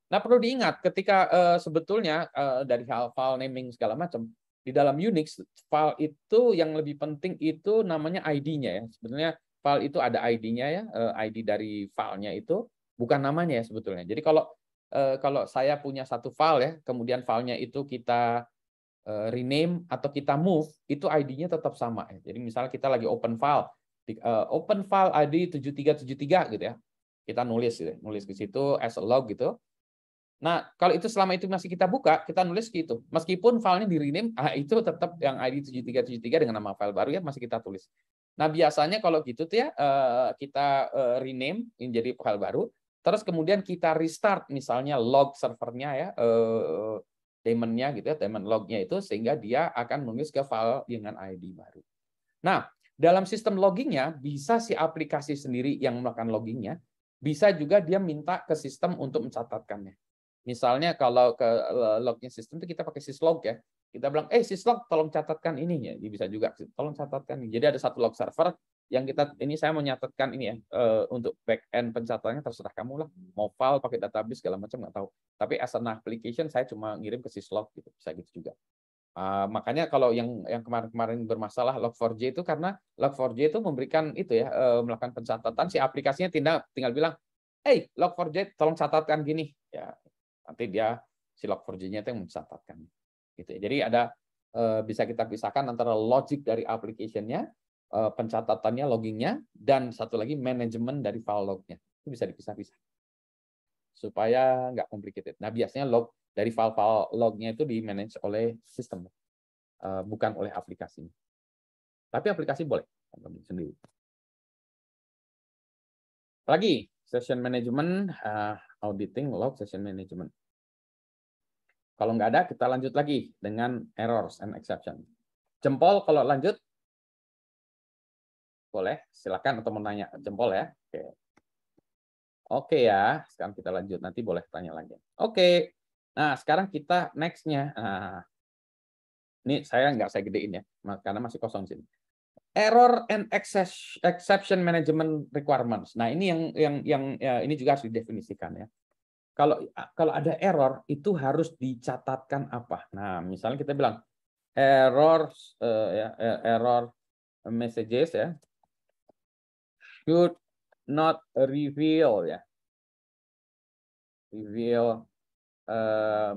Speaker 1: Nah, perlu diingat, ketika sebetulnya dari hal file naming segala macam, di dalam Unix file itu yang lebih penting itu namanya ID-nya ya. Sebenarnya file itu ada ID-nya ya, ID dari filenya itu bukan namanya ya sebetulnya. Jadi kalau saya punya satu file ya, kemudian filenya itu kita rename atau kita move, itu ID-nya tetap sama ya. Jadi misalnya kita lagi open file ID 7373 gitu ya. Kita nulis ke situ as a log gitu. Nah, kalau itu selama itu masih kita buka, kita nulis gitu. Meskipun filenya di rename, itu tetap yang ID 7373 dengan nama file baru ya masih kita tulis. Nah, biasanya kalau gitu tuh ya kita rename menjadi file baru, terus kemudian kita restart misalnya log servernya ya, daemon-nya gitu ya, daemon log-nya itu sehingga dia akan menulis ke file dengan ID baru. Nah, dalam sistem loggingnya bisa si aplikasi sendiri yang melakukan loggingnya, bisa juga dia minta ke sistem untuk mencatatkannya. Misalnya kalau ke lognya sistem itu kita pakai syslog ya. Kita bilang, syslog tolong catatkan ini ya. Bisa juga tolong catatkan ini. Jadi ada satu log server yang ini saya mau nyatatkan ini ya untuk back end pencatatannya terserah kamu lah. Mau file pakai database segala macam nggak tahu. Tapi as an application saya cuma ngirim ke syslog gitu. Bisa gitu juga. Makanya kalau yang kemarin-kemarin bermasalah Log4j itu karena Log4j itu memberikan itu ya melakukan pencatatan si aplikasinya tinggal bilang, Log4j tolong catatkan gini ya. Nanti si Log4j-nya itu yang mencatatkan. Gitu ya. Jadi ada bisa kita pisahkan antara logic dari application-nya, pencatatannya, logging-nya, dan satu lagi manajemen dari file log-nya. Itu bisa dipisah-pisah. Supaya nggak complicated. Nah, biasanya log dari file-file log-nya itu di-manage oleh sistem, bukan oleh aplikasinya. Tapi aplikasi boleh sendiri. Lagi, session management, auditing, log, session management. Kalau nggak ada, kita lanjut lagi dengan errors and exception. Jempol kalau lanjut, boleh, silakan atau menanya jempol ya. Oke ya, sekarang kita lanjut. Nanti boleh tanya lagi. Oke, nah sekarang kita next-nya. Nah, ini saya gedein ya, karena masih kosong sini. Error and exception management requirements. Nah ini yang ini juga harus didefinisikan ya. Kalau ada error itu harus dicatatkan apa? Nah, misalnya kita bilang error messages ya should not reveal ya. Reveal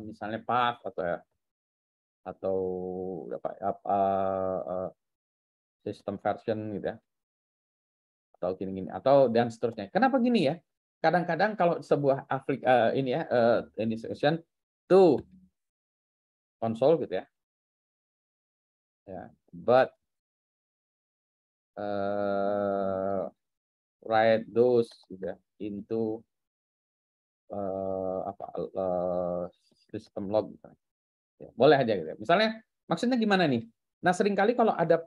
Speaker 1: misalnya path atau system version gitu ya. Atau gini-gini atau dan seterusnya. Kenapa gini ya? Kadang-kadang kalau sebuah session to console gitu ya. Ya, but write those gitu ya, into system log misalnya. Ya, boleh aja gitu. Misalnya maksudnya gimana nih? Nah, seringkali kalau ada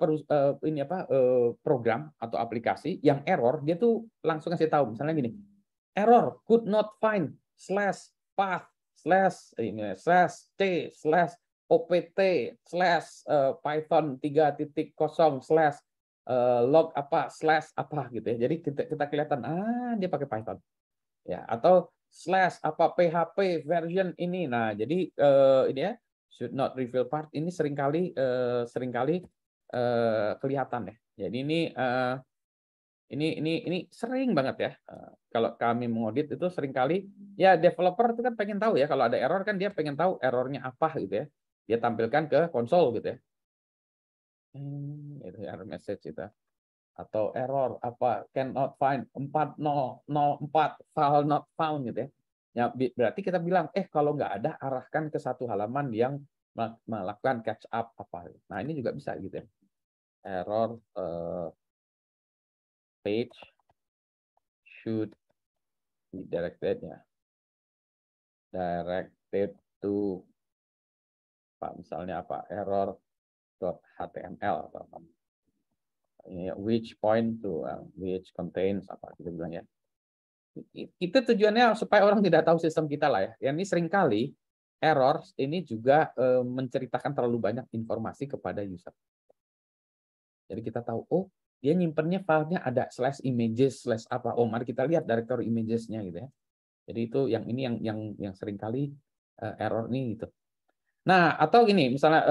Speaker 1: program atau aplikasi yang error, dia tuh langsung kasih tahu. Misalnya gini, error could not find /path /c/opt /python 3.0 log apa gitu ya. Jadi kita kelihatan dia pakai Python. Ya, atau /php version ini. Nah, jadi ini ya should not reveal path ini seringkali kelihatan ya. Jadi ini sering banget ya. Kalau kami mengaudit itu seringkali ya developer itu kan pengen tahu ya kalau ada error kan dia pengen tahu errornya apa gitu ya. Dia tampilkan ke konsol gitu ya. Itu error message itu. Atau error cannot find 4004 file not found gitu ya. Ya berarti kita bilang kalau nggak ada arahkan ke satu halaman yang melakukan catch up apa. Nah, ini juga bisa gitu ya. Error page should be directed to misalnya error.html atau apa. Which point to which contains apa kita bilang ya. Itu tujuannya supaya orang tidak tahu sistem kita lah ya. Yang ini seringkali error ini juga menceritakan terlalu banyak informasi kepada user. Jadi kita tahu, dia nyimpennya filenya ada /images /apa. Mari kita lihat directory images-nya gitu ya. Jadi itu yang seringkali error nih gitu. Nah, atau gini, misalnya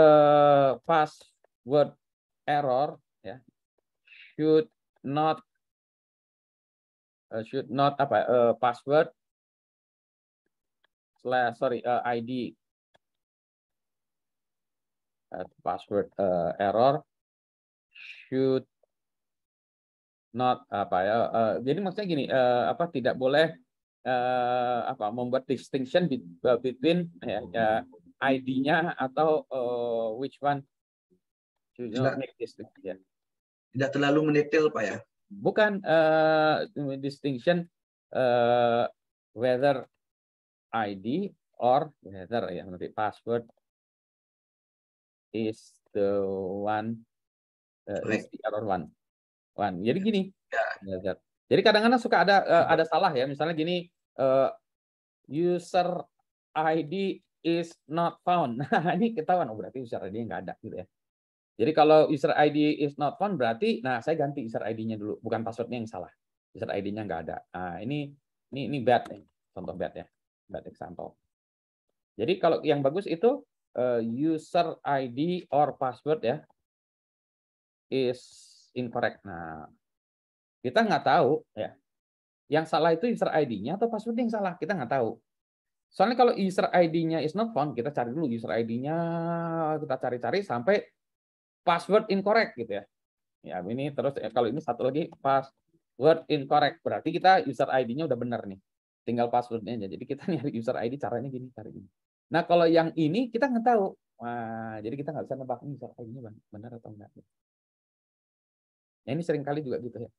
Speaker 1: password error ya, should not apa password ID password error should not apa ya jadi maksudnya gini apa tidak boleh apa membuat distinction between ID-nya atau which one should not
Speaker 2: Tidak
Speaker 1: make distinction.
Speaker 2: tidak terlalu mendetail Pak ya.
Speaker 1: Bukan distinction whether ID or whether ya nanti password is the one is the error one. Jadi gini.
Speaker 2: Ya.
Speaker 1: Jadi kadang-kadang suka ada salah ya. Misalnya gini user ID is not found. Nah, ini ketahuan berarti user ID nggak ada gitu ya. Jadi kalau user ID is not found berarti saya ganti user ID-nya dulu, bukan passwordnya yang salah. User ID-nya nggak ada. Nah, ini bad nih. Contoh bad ya. Bad example. Jadi kalau yang bagus itu user ID or password ya is incorrect. Nah, kita nggak tahu ya. Yang salah itu user ID-nya atau password yang salah, kita nggak tahu. Soalnya kalau user ID-nya is not found, kita cari dulu user ID-nya, kita cari-cari sampai password incorrect gitu ya. Ya, ini terus kalau ini satu lagi password incorrect, berarti kita user ID-nya udah benar nih. Tinggal password-nya aja. Jadi kita nyari user ID caranya gini, cari gini. Nah, kalau yang ini kita nggak tahu. Wah, jadi kita nggak bisa nebak nih user ID-nya benar atau enggak. Nah, ini sering kali juga gitu ya.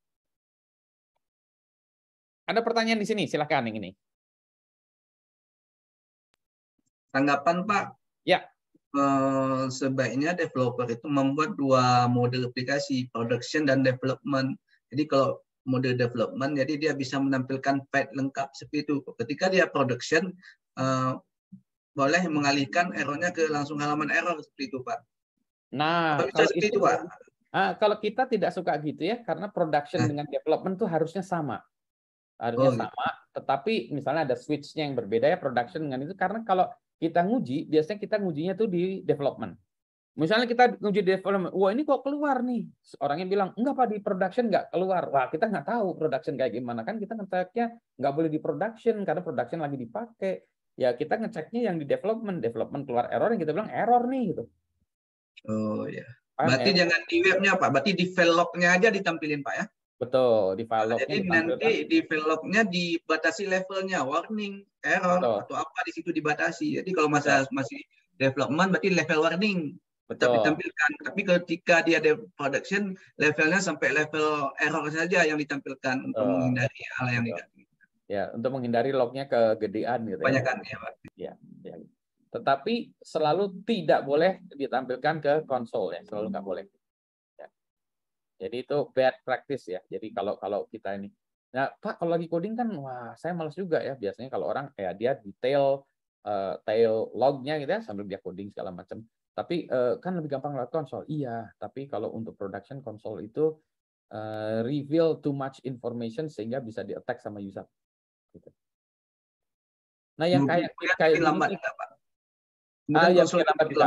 Speaker 1: Ada pertanyaan di sini, silahkan yang ini.
Speaker 2: Tanggapan Pak,
Speaker 1: Ya.
Speaker 2: Sebaiknya developer itu membuat dua mode aplikasi, production dan development. Jadi kalau mode development, jadi dia bisa menampilkan file lengkap seperti itu. Ketika dia production, boleh mengalihkan errornya ke langsung halaman error seperti itu Pak.
Speaker 1: Nah,
Speaker 2: Bisa seperti itu Pak.
Speaker 1: Kalau kita tidak suka gitu ya, karena production dengan development tuh harusnya sama. Harusnya sama, tetapi misalnya ada switch-nya yang berbeda ya production dengan itu, karena kalau kita nguji, biasanya kita ngujinya tuh di development. Misalnya kita nguji development, wah ini kok keluar nih. Orangnya bilang, enggak Pak, di production nggak keluar. Wah, kita nggak tahu production kayak gimana. Kan kita ngeceknya nggak boleh di production, karena production lagi dipakai. Ya kita ngeceknya yang di development. Development keluar error, yang kita bilang error nih. Gitu.
Speaker 2: Oh ya.
Speaker 1: Paham,
Speaker 2: Berarti
Speaker 1: ya?
Speaker 2: jangan di webnya Pak, berarti di file log-nya aja ditampilin Pak ya?
Speaker 1: Betul, di file log-nya
Speaker 2: Jadi
Speaker 1: ditampilkan.
Speaker 2: nanti di file log-nya dibatasi levelnya, warning, error,
Speaker 1: Betul.
Speaker 2: atau apa di situ dibatasi. Jadi kalau
Speaker 1: Betul.
Speaker 2: masih development berarti level warning tetap
Speaker 1: Betul.
Speaker 2: ditampilkan. Tapi ketika dia ada production, levelnya sampai level error saja yang ditampilkan untuk menghindari hal yang negatif.
Speaker 1: Ya, untuk menghindari lognya kegedean gitu ya.
Speaker 2: Kebanyakan ya Pak.
Speaker 1: Ya, ya. Tetapi selalu tidak boleh ditampilkan ke konsol ya, selalu nggak boleh. Ya. Jadi itu bad practice ya. Jadi kalau kita ini, nah Pak kalau lagi coding kan, wah saya malas juga ya. Biasanya kalau orang ya dia detail tail lognya gitu ya sambil dia coding segala macam. Tapi kan lebih gampang lewat konsol. Iya, tapi kalau untuk production konsol itu reveal too much information sehingga bisa di attack sama user. Gitu. Nah yang kayak
Speaker 2: bikin lambat
Speaker 1: gini,
Speaker 2: enggak Pak?
Speaker 1: ya bikin lambat juga,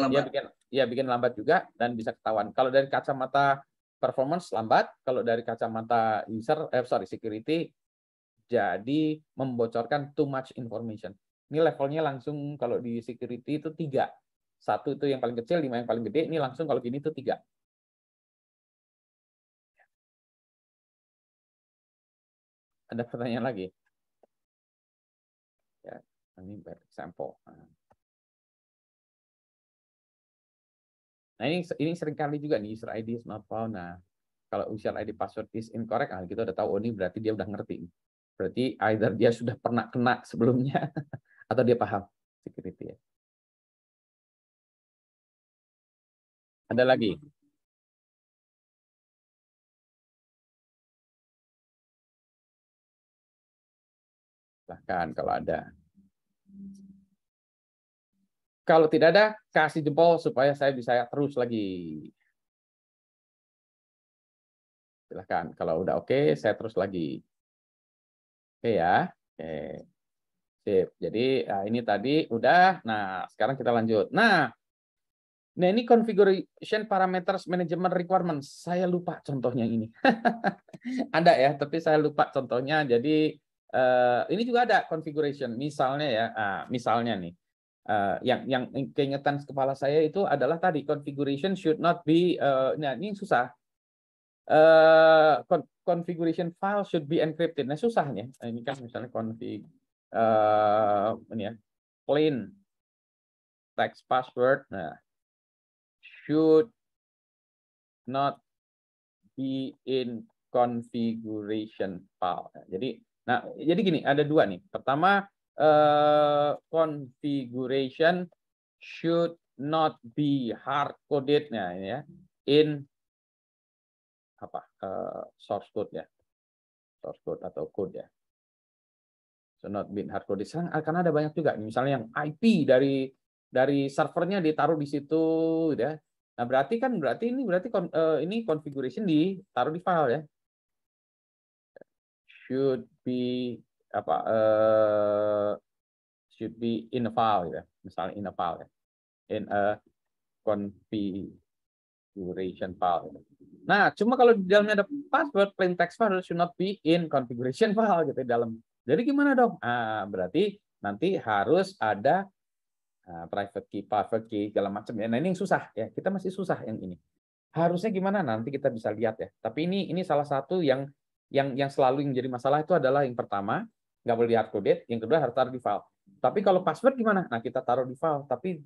Speaker 2: lambat.
Speaker 1: bikin lambat juga dan bisa ketahuan. Kalau dari kacamata performance lambat, kalau dari kacamata user, security, jadi membocorkan too much information. Ini levelnya langsung kalau di security itu 3. 1 itu yang paling kecil, 5 yang paling gede. Ini langsung kalau gini itu 3. Ada pertanyaan lagi? Ya, ini bad example. Nah ini sering kali juga nih user ID is not found. Nah kalau user ID password is incorrect, kita udah tahu oh ini berarti dia udah ngerti. Berarti either dia sudah pernah kena sebelumnya atau dia paham security ya. Ada lagi? Silahkan kalau ada. Kalau tidak ada, kasih jempol supaya saya bisa terus lagi. Silahkan. Kalau udah oke, saya terus lagi. Oke ya. Oke. Sip. Jadi ini tadi udah. Nah, sekarang kita lanjut. Nah, ini configuration parameters management requirements. Saya lupa contohnya ini. Ada ya, tapi saya lupa contohnya. Jadi ini juga ada configuration. Misalnya ya, misalnya nih, yang keingetan kepala saya itu adalah tadi configuration should not be. Nah, ini susah. Configuration file should be encrypted. Nah, susahnya. Ini kan misalnya config ini ya, plain text password. Nah, should not be in configuration file. Nah, jadi gini, ada dua nih. Pertama, configuration should not be hard coded. Nah, ini ya, in apa source code ya, source code atau code ya. So not be hard coded. Karena ada banyak juga, misalnya yang IP dari servernya ditaruh di situ, gitu ya. Nah, berarti ini configuration ditaruh di file ya. Should be apa should be in a file ya, misalnya in a file ya, in a configuration file. Nah, cuma kalau di dalamnya ada password, plain text file should not be in configuration file gitu di dalam. Jadi gimana dong? Berarti nanti harus ada private key, segala macam ya. Nah, ini yang susah ya. Kita masih susah yang ini. Harusnya gimana nanti kita bisa lihat ya. Tapi ini salah satu yang selalu yang jadi masalah itu adalah yang pertama nggak boleh di hard coded, yang kedua harus taruh di file. Tapi kalau password gimana? Nah, kita taruh di file, tapi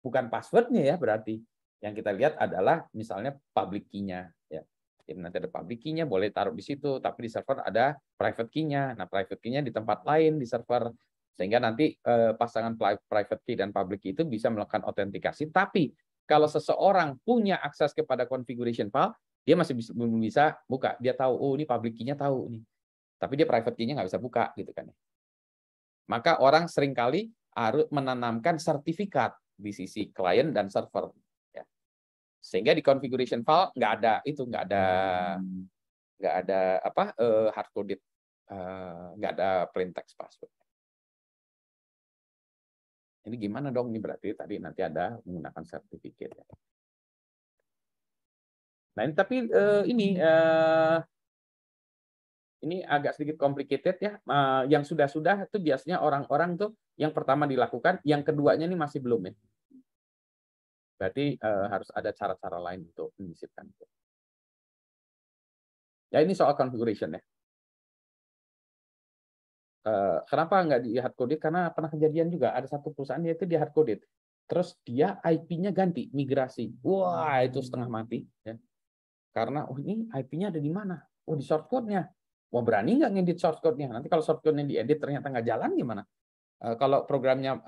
Speaker 1: bukan passwordnya ya berarti. Yang kita lihat adalah misalnya public key-nya ya. Jadi nanti ada public key-nya boleh taruh di situ, tapi di server ada private key-nya. Nah, private key-nya di tempat lain di server, sehingga nanti pasangan private key dan public key itu bisa melakukan autentikasi. Tapi kalau seseorang punya akses kepada configuration file, dia masih bisa buka. Dia tahu, oh ini public key-nya tahu nih. Tapi dia private key-nya nggak bisa buka gitu kan. Maka orang seringkali harus menanamkan sertifikat di sisi klien dan server. Ya. Sehingga di configuration file nggak ada hard coded, nggak ada plain text password. Ini gimana dong? Ini berarti tadi nanti ada menggunakan sertifikat. Ya. Nah, tapi ini agak sedikit complicated ya. Yang sudah itu biasanya orang-orang tuh yang pertama dilakukan, yang keduanya ini masih belum ya. Berarti harus ada cara-cara lain untuk menyisipkan itu. Ya, ini soal configuration ya. Kenapa nggak di hard coded? Karena pernah kejadian juga ada satu perusahaan yaitu di hard coded. Terus dia IP-nya ganti, migrasi. Wah, itu setengah mati ya. Karena ini IP-nya ada di mana? Oh, di source code-nya. Wah, berani nggak ngedit source code-nya? Nanti kalau source code-nya diedit ternyata nggak jalan gimana? Kalau programnya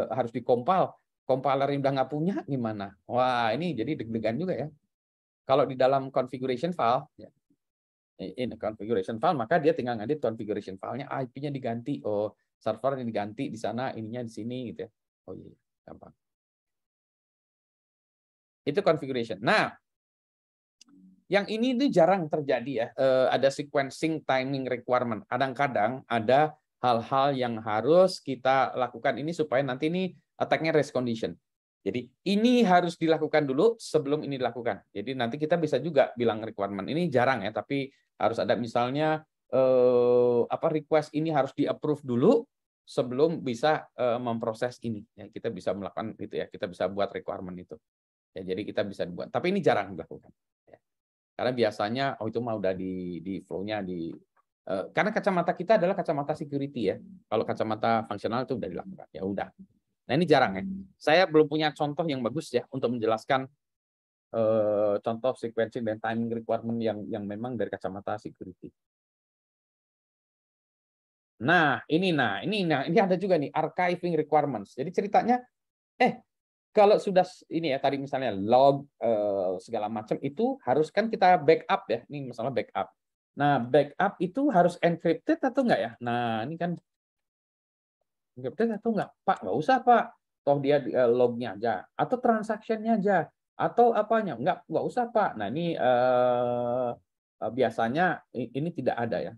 Speaker 1: harus dikompil, compiler-nya udah nggak punya gimana? Wah, ini jadi deg-degan juga ya. Kalau di dalam configuration file, ya, in configuration file, maka dia tinggal ngedit configuration file-nya, IP-nya diganti, oh servernya diganti di sana, ininya di sini gitu ya. Oh iya, gampang. Itu configuration. Nah, yang ini jarang terjadi ya. Ada sequencing timing requirement. Kadang-kadang ada hal-hal yang harus kita lakukan ini supaya nanti ini attack-nya race condition. Jadi ini harus dilakukan dulu sebelum ini dilakukan. Jadi nanti kita bisa juga bilang requirement. Ini jarang ya, tapi harus ada misalnya request ini harus di-approve dulu sebelum bisa memproses ini. Ya, kita bisa melakukan itu ya. Kita bisa buat requirement itu. Ya, jadi kita bisa buat. Tapi ini jarang dilakukan. Ya. Karena biasanya itu mah udah di flow-nya karena kacamata kita adalah kacamata security ya. Kalau kacamata fungsional itu udah dilakukan. Ya udah. Nah, ini jarang ya. Saya belum punya contoh yang bagus ya untuk menjelaskan contoh sequencing dan timing requirement yang memang dari kacamata security. Nah, ini ada juga nih archiving requirements. Jadi ceritanya kalau sudah ini ya tadi misalnya log segala macam itu harus kan kita backup ya. Ini masalah backup. Nah, backup itu harus encrypted atau enggak ya? Nah, ini kan encrypted atau enggak? Pak, enggak usah, Pak. Toh dia lognya aja atau transaksinya aja atau apanya? Enggak usah, Pak. Nah, ini biasanya ini tidak ada ya.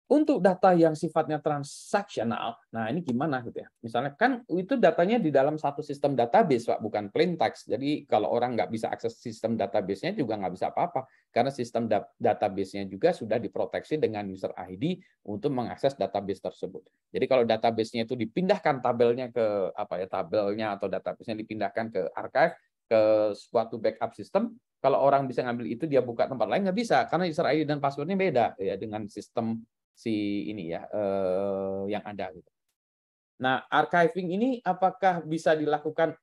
Speaker 1: Untuk data yang sifatnya transaksional, nah ini gimana gitu ya? Misalnya kan itu datanya di dalam satu sistem database, Pak, bukan plain text. Jadi kalau orang nggak bisa akses sistem database-nya juga nggak bisa apa-apa, karena sistem database-nya juga sudah diproteksi dengan user ID untuk mengakses database tersebut. Jadi kalau database-nya itu dipindahkan tabelnya ke apa ya, tabelnya atau database-nya dipindahkan ke archive, ke suatu backup system, kalau orang bisa ngambil itu dia buka tempat lain nggak bisa, karena user ID dan password-nya beda ya dengan sistem si ini ya yang ada gitu. Nah, archiving ini apakah bisa dilakukan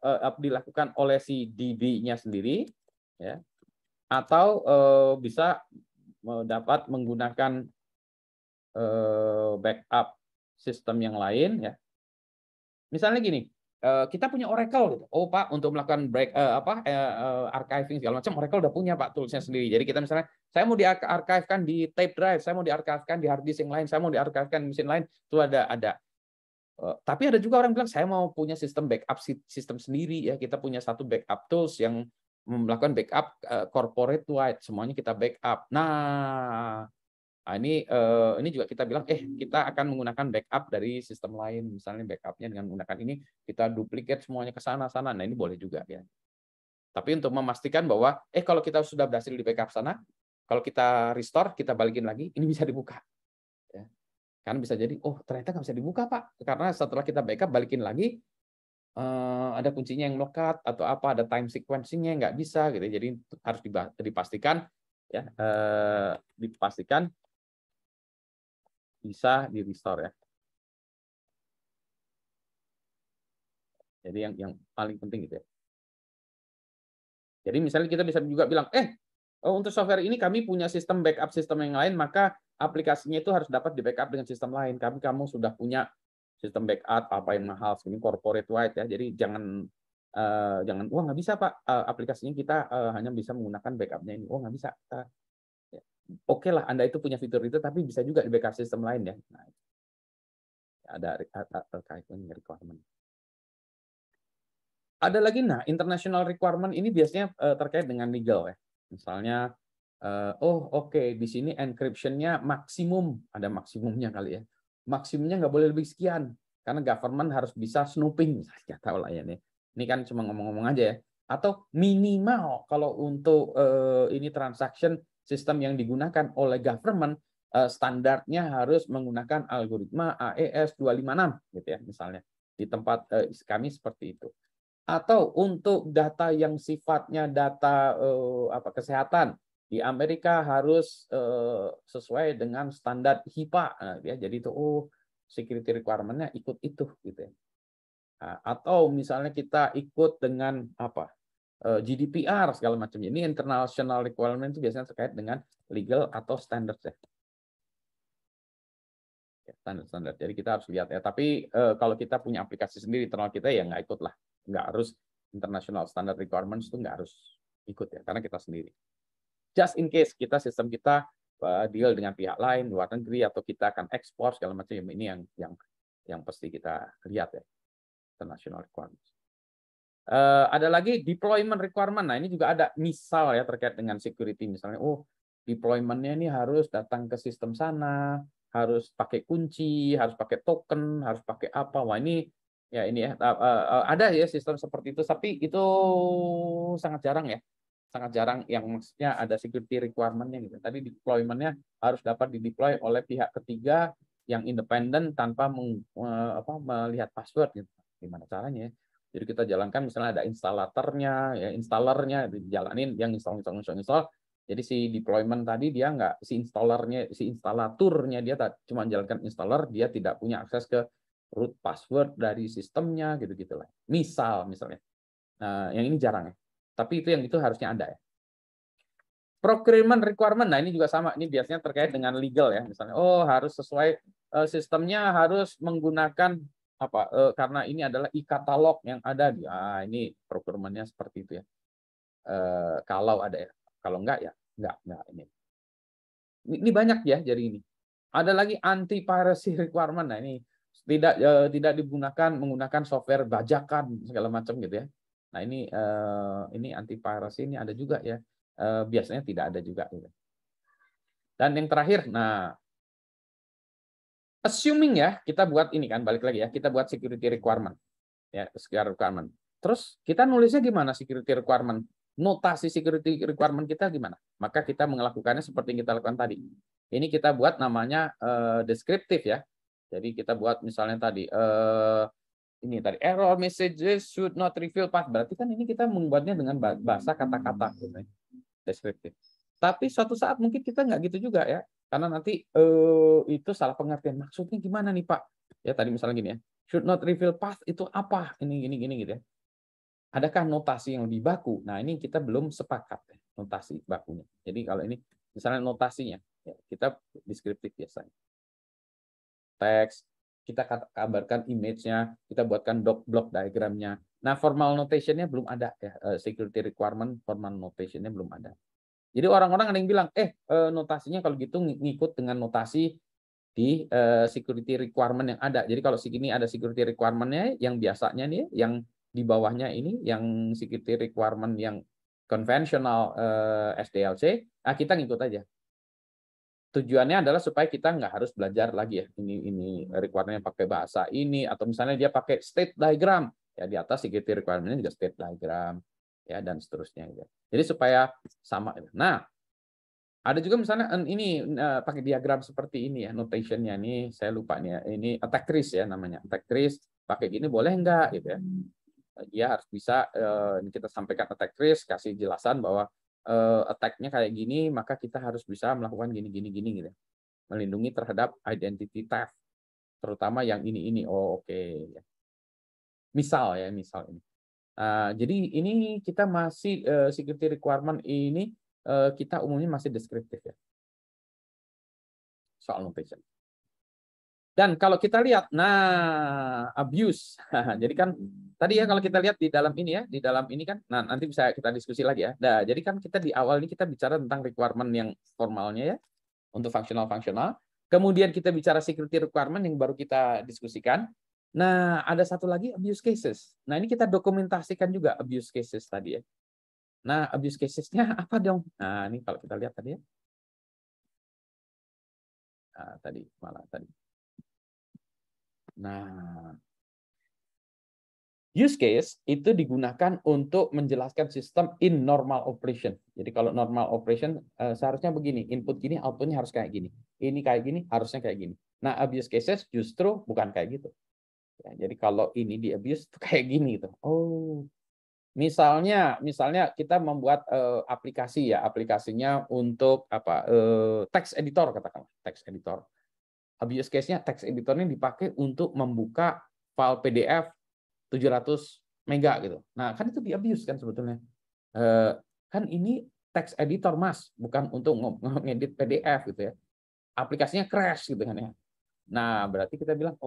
Speaker 1: oleh si DB-nya sendiri ya, atau bisa dapat menggunakan backup sistem yang lain ya. Misalnya gini, kita punya Oracle gitu. Oh Pak, untuk melakukan archiving segala macam, Oracle udah punya Pak toolsnya sendiri. Jadi kita misalnya, saya mau diarchivekan di tape drive, saya mau diarchivekan di hard disk yang lain, saya mau diarchivekan di mesin lain, itu ada. Tapi ada juga orang bilang saya mau punya sistem backup sistem sendiri ya. Kita punya satu backup tools yang melakukan backup corporate wide, semuanya kita backup. Nah, ini juga kita bilang, kita akan menggunakan backup dari sistem lain, misalnya backupnya dengan menggunakan ini, kita duplicate semuanya ke sana. Nah, ini boleh juga ya. Tapi untuk memastikan bahwa, kalau kita sudah berhasil di backup sana, kalau kita restore, kita balikin lagi, ini bisa dibuka. Ya. Kan bisa jadi, ternyata nggak bisa dibuka Pak, karena setelah kita backup balikin lagi, ada kuncinya yang melekat atau apa, ada time sequencing-nya nggak bisa gitu. Jadi harus dipastikan ya, dipastikan bisa di restore ya. Jadi yang paling penting gitu ya. Jadi misalnya kita bisa juga bilang, untuk software ini kami punya sistem backup sistem yang lain, maka aplikasinya itu harus dapat di backup dengan sistem lain. Kamu sudah punya sistem backup apa yang mahal, ini corporate wide ya. Jadi jangan wah nggak bisa Pak, aplikasinya kita hanya bisa menggunakan backupnya ini. Oh nggak bisa. Ya. Oke lah, Anda itu punya fitur itu, tapi bisa juga di backup sistem lain ya. Nah, ada requirement. Ada lagi, international requirement ini biasanya terkait dengan legal ya. Misalnya, di sini encryption-nya maksimum, ada maksimumnya kali ya. Maksimumnya nggak boleh lebih sekian, karena government harus bisa snooping, nggak tahu lah ya nih. Ini kan cuma ngomong-ngomong aja ya. Atau minimal kalau untuk ini transaction sistem yang digunakan oleh government, standarnya harus menggunakan algoritma AES 256 gitu ya misalnya. Di tempat kami seperti itu. Atau untuk data yang sifatnya data kesehatan di Amerika harus sesuai dengan standar HIPAA. Nah, ya, jadi itu security requirement-nya ikut itu gitu ya. Nah, atau misalnya kita ikut dengan GDPR segala macam. Ini international requirement itu biasanya terkait dengan legal atau standard ya. Standar. Jadi kita harus lihat ya. Tapi kalau kita punya aplikasi sendiri internal kita ya nggak ikut lah. Nggak harus international standard requirements itu nggak harus ikut ya, karena kita sendiri. Just in case sistem kita deal dengan pihak lain luar negeri atau kita akan ekspor segala macam, ini yang pasti kita lihat ya, international requirements. Ada lagi deployment requirement. Nah ini juga ada misal ya terkait dengan security, misalnya deployment-nya ini harus datang ke sistem sana, harus pakai kunci, harus pakai token, harus pakai apa. Wah ini ya ada ya sistem seperti itu, tapi itu sangat jarang ya. Sangat jarang yang maksudnya ada security requirement-nya gitu. Tadi deployment-nya harus dapat dideploy oleh pihak ketiga yang independen tanpa melihat password gitu. Gimana caranya ya? Jadi kita jalankan misalnya ada installernya, ya installernya dijalanin yang install. Jadi si deployment tadi dia nggak, si installaturnya dia cuma jalankan installer, dia tidak punya akses ke root password dari sistemnya gitu lah. Misalnya. Nah, yang ini jarang ya. Tapi itu harusnya ada ya. Procurement requirement, nah ini juga sama. Ini biasanya terkait dengan legal ya. Misalnya, harus sesuai sistemnya, harus menggunakan karena ini adalah e-katalog yang ada di. Ini procurement-nya seperti itu ya. Kalau ada ya. Kalau enggak ya enggak ini. Ini banyak ya jadi ini. Ada lagi anti piracy requirement. Nah ini tidak menggunakan software bajakan segala macam gitu ya. Nah ini anti piracy ini ada juga ya. Biasanya tidak ada juga. Gitu. Dan yang terakhir, assuming ya, kita buat ini kan, balik lagi ya, kita buat security requirement. Ya, security requirement. Terus kita nulisnya gimana security requirement? Notasi security requirement kita gimana? Maka kita melakukannya seperti yang kita lakukan tadi. Ini kita buat namanya deskriptif ya. Jadi kita buat misalnya tadi ini tadi error messages should not reveal path. Berarti kan ini kita membuatnya dengan bahasa kata-kata gitu, deskriptif. Tapi suatu saat mungkin kita nggak gitu juga ya. Karena nanti itu salah pengertian. Maksudnya gimana nih Pak? Ya tadi misalnya gini ya. Should not reveal path itu apa? Ini gini gitu ya. Adakah notasi yang lebih baku? Nah, ini kita belum sepakat ya, notasi bakunya. Jadi kalau ini misalnya notasinya, ya, kita deskriptif biasanya. Teks, kita kabarkan image-nya, kita buatkan block diagramnya. Nah, formal notation-nya belum ada ya, security requirement formal notation-nya belum ada. Jadi orang-orang ada yang bilang, notasinya kalau gitu ngikut dengan notasi di security requirement yang ada. Jadi kalau segini ada security requirement-nya yang biasanya nih, yang di bawahnya ini, yang security requirement yang konvensional SDLC, nah kita ngikut aja. Tujuannya adalah supaya kita nggak harus belajar lagi ya, ini requirement-nya pakai bahasa ini, atau misalnya dia pakai state diagram, ya di atas security requirement-nya juga state diagram, ya dan seterusnya. Gitu. Jadi supaya sama. Nah, ada juga misalnya ini pakai diagram seperti ini ya, notation-nya nih saya lupa nih ya. Ini attack trace ya namanya. Attack trace pakai gini boleh enggak gitu ya. Dia harus bisa kita sampaikan attack trace, kasih jelasan bahwa attack-nya kayak gini, maka kita harus bisa melakukan gini gitu. Melindungi terhadap identity theft, terutama yang ini. Oh, oke. Misal ini. Jadi ini kita masih security requirement ini kita umumnya masih deskriptif ya. Soal notation. Dan kalau kita lihat, nah abuse. Jadi kan tadi ya kalau kita lihat di dalam ini ya, di dalam ini kan, nah nanti bisa kita diskusi lagi ya. Nah, jadi kan kita di awal ini kita bicara tentang requirement yang formalnya ya, untuk fungsional. Kemudian kita bicara security requirement yang baru kita diskusikan. Nah, ada satu lagi abuse cases. Nah, ini kita dokumentasikan juga abuse cases tadi ya. Nah, abuse cases-nya apa dong? Nah, ini kalau kita lihat tadi ya. Nah, tadi. Nah, use case itu digunakan untuk menjelaskan sistem in normal operation. Jadi kalau normal operation seharusnya begini, input gini, outputnya harus kayak gini. Ini kayak gini, harusnya kayak gini. Nah, abuse cases justru bukan kayak gitu. Ya, jadi kalau ini di abuse itu kayak gini gitu. Oh, misalnya kita membuat aplikasi ya, aplikasinya untuk apa? Text editor katakanlah, text editor. Abuse case-nya text editor ini dipakai untuk membuka file PDF 700 mega gitu. Nah, kan itu di abuse kan sebetulnya. Kan ini text editor Mas, bukan untuk ngedit PDF gitu ya. Aplikasinya crash gitu kan ya. Nah, berarti kita bilang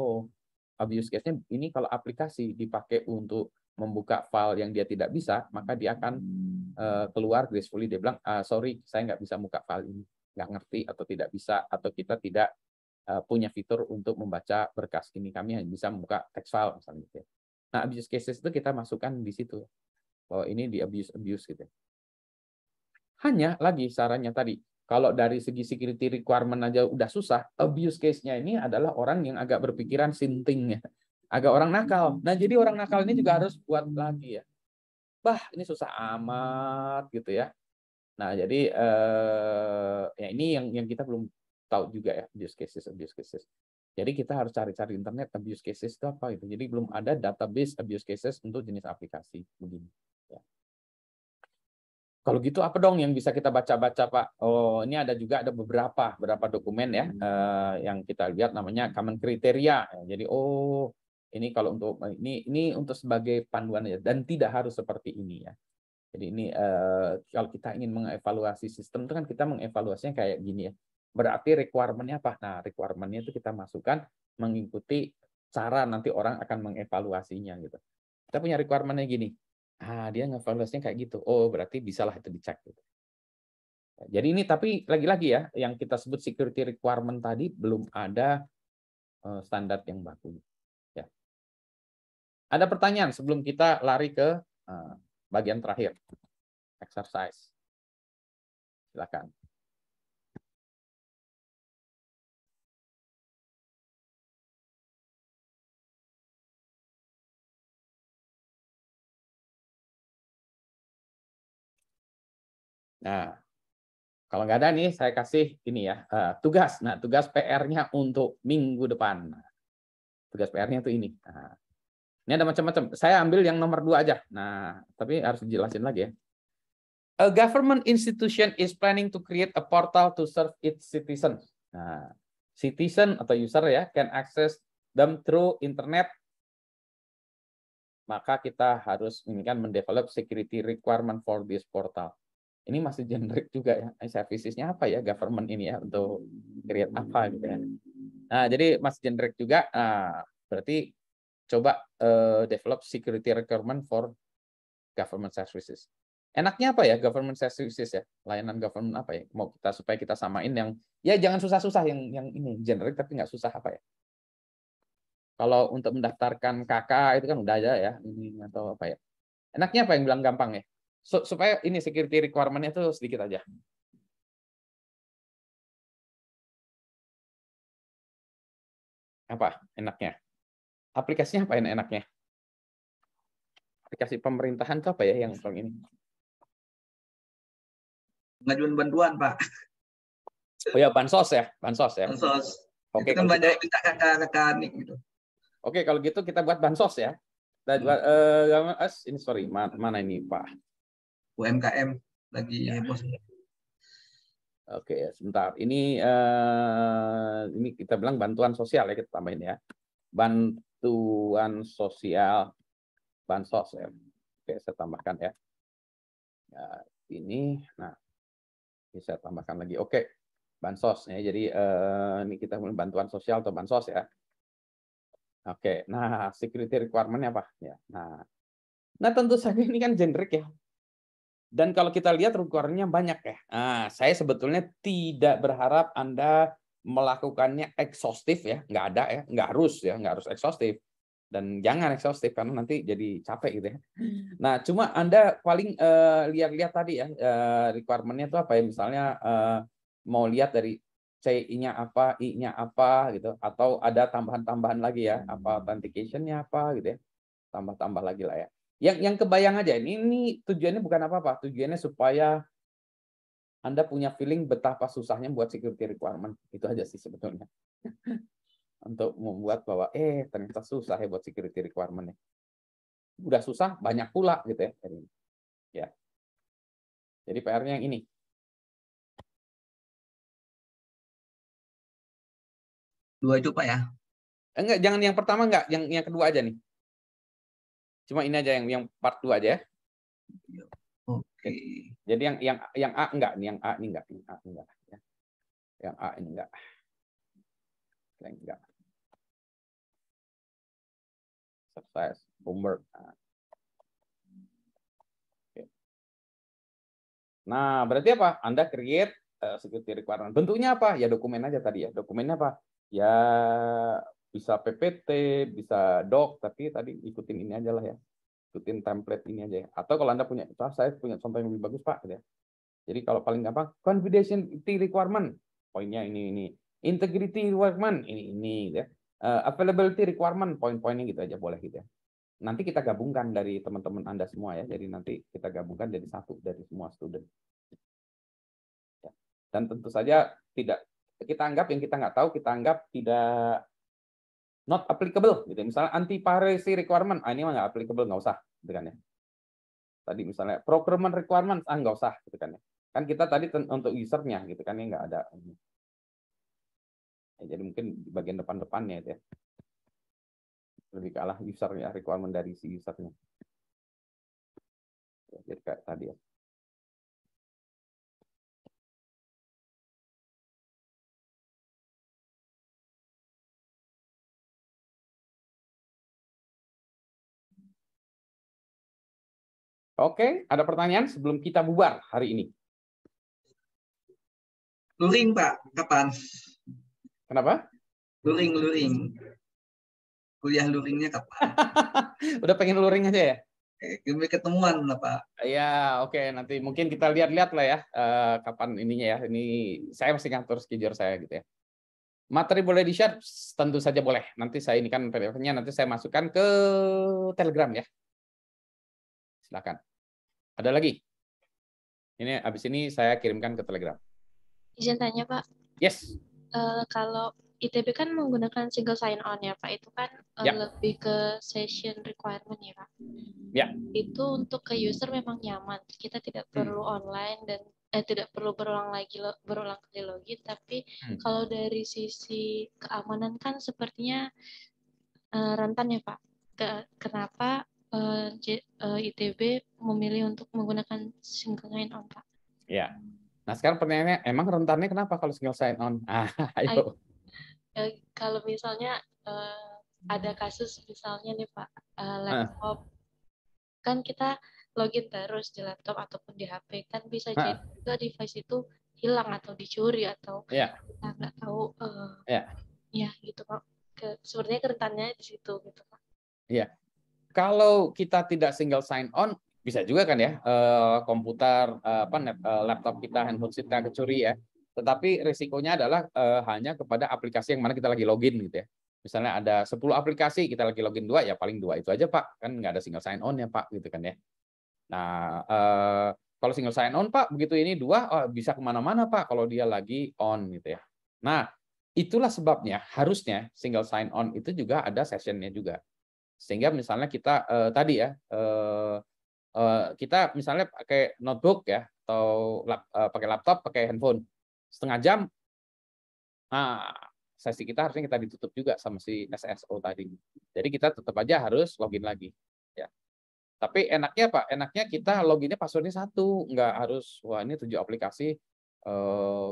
Speaker 1: abuse case-nya ini kalau aplikasi dipakai untuk membuka file yang dia tidak bisa, maka dia akan keluar gracefully, dia bilang sorry, saya nggak bisa buka file ini, nggak ngerti atau tidak bisa, atau kita tidak punya fitur untuk membaca berkas ini, kami hanya bisa membuka text file misalnya gitu ya. Nah, abuse cases itu kita masukkan di situ bahwa ini di abuse gitu. Hanya lagi sarannya tadi, kalau dari segi security requirement aja udah susah, abuse case-nya ini adalah orang yang agak berpikiran sinting ya, agak orang nakal. Nah, jadi orang nakal ini juga harus buat lagi ya. Bah, ini susah amat gitu ya. Nah, jadi ya ini yang kita belum tahu juga ya, abuse cases. Jadi kita harus cari-cari internet abuse cases itu apa itu. Jadi belum ada database abuse cases untuk jenis aplikasi begini. Ya. Kalau gitu apa dong yang bisa kita baca-baca Pak? Oh, ini ada beberapa dokumen ya yang kita lihat namanya common criteria. Jadi ini kalau untuk ini untuk sebagai panduan ya, dan tidak harus seperti ini ya. Jadi ini kalau kita ingin mengevaluasi sistem itu kan kita mengevaluasinya kayak gini ya. Berarti requirement-nya apa? Nah, requirement-nya itu kita masukkan mengikuti cara nanti orang akan mengevaluasinya gitu. Kita punya requirement-nya gini. Dia ngevaluasinya kayak gitu. Oh, berarti bisalah itu dicek gitu. Jadi ini tapi lagi-lagi ya, yang kita sebut security requirement tadi belum ada standar yang baku. Ya. Ada pertanyaan sebelum kita lari ke bagian terakhir, exercise. Silakan. Nah, kalau nggak ada nih, saya kasih ini ya, tugas. Nah, tugas PR-nya untuk minggu depan. Nah, tugas PR-nya tuh ini. Nah, ini ada macam-macam. Saya ambil yang nomor 2 aja. Nah, tapi harus dijelasin lagi ya. A government institution is planning to create a portal to serve its citizens. Nah, citizen atau user ya can access them through internet. Maka kita harus ini kan mendevelop security requirement for this portal. Ini masih generik juga ya. Servicesnya apa ya government ini ya untuk create apa gitu ya. Nah, jadi masih generik juga. Nah, berarti coba develop security requirement for government services. Enaknya apa ya government services ya? Layanan government apa ya? Mau kita supaya kita samain yang ya jangan susah-susah yang ini generik tapi nggak susah apa ya? Kalau untuk mendaftarkan KK itu kan udah aja ya ini atau apa ya? Enaknya apa yang bilang gampang ya? Supaya ini security requirement-nya itu sedikit aja. Apa enaknya? Aplikasinya apa enaknya? Aplikasi pemerintahan itu apa ya yang ini?
Speaker 2: Pengajuan bantuan, Pak.
Speaker 1: Oh ya, bansos ya, bansos ya.
Speaker 2: Bansos.
Speaker 1: Oke,
Speaker 2: Itu kan
Speaker 1: kalau
Speaker 2: banyak
Speaker 1: gitu,
Speaker 2: minta kakak nik gitu.
Speaker 1: oke, kalau gitu kita buat bansos ya. Dan ini sorry, mana ini Pak?
Speaker 2: UMKM lagi
Speaker 1: Ya.
Speaker 2: heboh.
Speaker 1: Oke, sebentar. Ini kita bilang bantuan sosial ya, kita tambahin ya. Bantuan sosial, bansos ya. Oke, saya tambahkan ya. Ya, ini, nah, ini saya tambahkan lagi. Oke, bansos ya. Jadi ini kita bantuan sosial atau bansos ya. Oke, nah security requirement-nya apa? Ya, nah tentu saja ini kan generik ya. Dan kalau kita lihat requirement-nya banyak ya. Nah, saya sebetulnya tidak berharap Anda melakukannya ekshaustif ya, nggak ada ya, nggak harus ekshaustif. Dan jangan ekshaustif karena nanti jadi capek gitu ya. Nah, cuma Anda paling lihat-lihat tadi ya, requirement-nya itu apa ya, misalnya mau lihat dari C-nya apa, I-nya apa gitu, atau ada tambahan-tambahan lagi ya, apa authentication-nya apa gitu ya, tambah-tambah lagi lah ya. Yang kebayang aja ini tujuannya bukan apa-apa, tujuannya supaya Anda punya feeling betapa susahnya buat security requirement, itu aja sih sebetulnya. Untuk membuat bahwa ternyata susah ya buat security requirement-nya. Udah susah, banyak pula gitu ya. Ya. Jadi PR-nya yang ini.
Speaker 2: Dua itu, Pak ya.
Speaker 1: Enggak, jangan yang pertama enggak, yang kedua aja nih. Cuma ini aja yang part 2 aja ya.
Speaker 2: Oke.
Speaker 1: Jadi yang A enggak, nih yang A ini enggak, yang A enggak ya. Yang A ini enggak. Yang enggak. Success, homework. Nah, berarti apa? Anda create security requirement. Bentuknya apa? Ya dokumen aja tadi ya. Dokumennya apa? Ya bisa PPT, bisa doc, tapi tadi ikutin ini aja lah ya. Ikutin template ini aja ya. Atau kalau Anda punya, saya punya contoh yang lebih bagus Pak. Gitu ya. Jadi kalau paling gampang, confidentiality requirement, poinnya ini. Integrity requirement, ini gitu ya. Availability requirement, poin-poinnya gitu aja boleh gitu ya. Nanti kita gabungkan dari teman-teman Anda semua ya. Jadi nanti kita gabungkan jadi satu dari semua student. Dan tentu saja tidak kita anggap yang kita nggak tahu, kita anggap tidak not applicable gitu. Misalnya anti piracy requirement, ini mah nggak applicable, nggak usah gitu kan ya. Tadi misalnya procurement requirement, nggak usah gitu kan ya. Kan kita tadi untuk usernya gitu kan ya, nggak ada. Ya, jadi mungkin di bagian depan-depannya itu ya. Lebih ke arah user ya, requirement dari si usernya. Ya, jadi kayak tadi ya. Oke, ada pertanyaan sebelum kita bubar hari ini?
Speaker 2: Luring, Pak. Kapan?
Speaker 1: Kenapa?
Speaker 2: Luring. Kuliah luringnya kapan?
Speaker 1: Udah pengen luring aja ya?
Speaker 2: Ketemuan lah, Pak.
Speaker 1: Ya, oke. Nanti mungkin kita lihat-lihat lah ya kapan ininya ya. Ini saya masih ngatur schedule saya gitu ya. Materi boleh di-share? Tentu saja boleh. Nanti saya ini kan PDF-nya nanti saya masukkan ke Telegram ya. Silakan. Ada lagi? Ini habis ini saya kirimkan ke Telegram.
Speaker 3: Izin tanya Pak,
Speaker 1: Yes.
Speaker 3: kalau ITB kan menggunakan single sign on ya Pak, itu kan
Speaker 1: Ya.
Speaker 3: lebih ke session requirement ya Pak.
Speaker 1: Ya.
Speaker 3: Itu untuk ke user memang nyaman, kita tidak perlu online dan tidak perlu berulang kali login, tapi kalau dari sisi keamanan kan sepertinya rentan ya Pak. Kenapa ITB memilih untuk menggunakan single sign on Pak?
Speaker 1: Ya. Nah sekarang pertanyaannya, emang rentannya kenapa kalau single sign on? Ayo.
Speaker 3: Kalau misalnya ada kasus misalnya nih Pak, laptop kan kita login terus di laptop ataupun di HP, kan bisa jadi juga device itu hilang atau dicuri atau kita nggak tahu ya gitu Pak. Sebenarnya kerentannya di situ gitu Pak.
Speaker 1: Iya. Kalau kita tidak single sign on, bisa juga kan ya komputer laptop kita, handphone kita kecuri ya. Tetapi risikonya adalah hanya kepada aplikasi yang mana kita lagi login gitu ya. Misalnya ada 10 aplikasi, kita lagi login 2, ya paling 2 itu aja Pak. Kan nggak ada single sign on ya Pak gitu kan ya. Nah, kalau single sign on Pak, begitu ini 2, bisa kemana-mana Pak kalau dia lagi on gitu ya. Nah, itulah sebabnya harusnya single sign on itu juga ada sessionnya juga. Sehingga misalnya kita tadi ya, kita misalnya pakai notebook ya, atau pakai laptop, pakai handphone, setengah jam, nah sesi kita harusnya kita ditutup juga sama si SSO tadi. Jadi kita tetap aja harus login lagi. Ya. Tapi enaknya Pak, enaknya kita loginnya passwordnya 1, nggak harus wah ini 7 aplikasi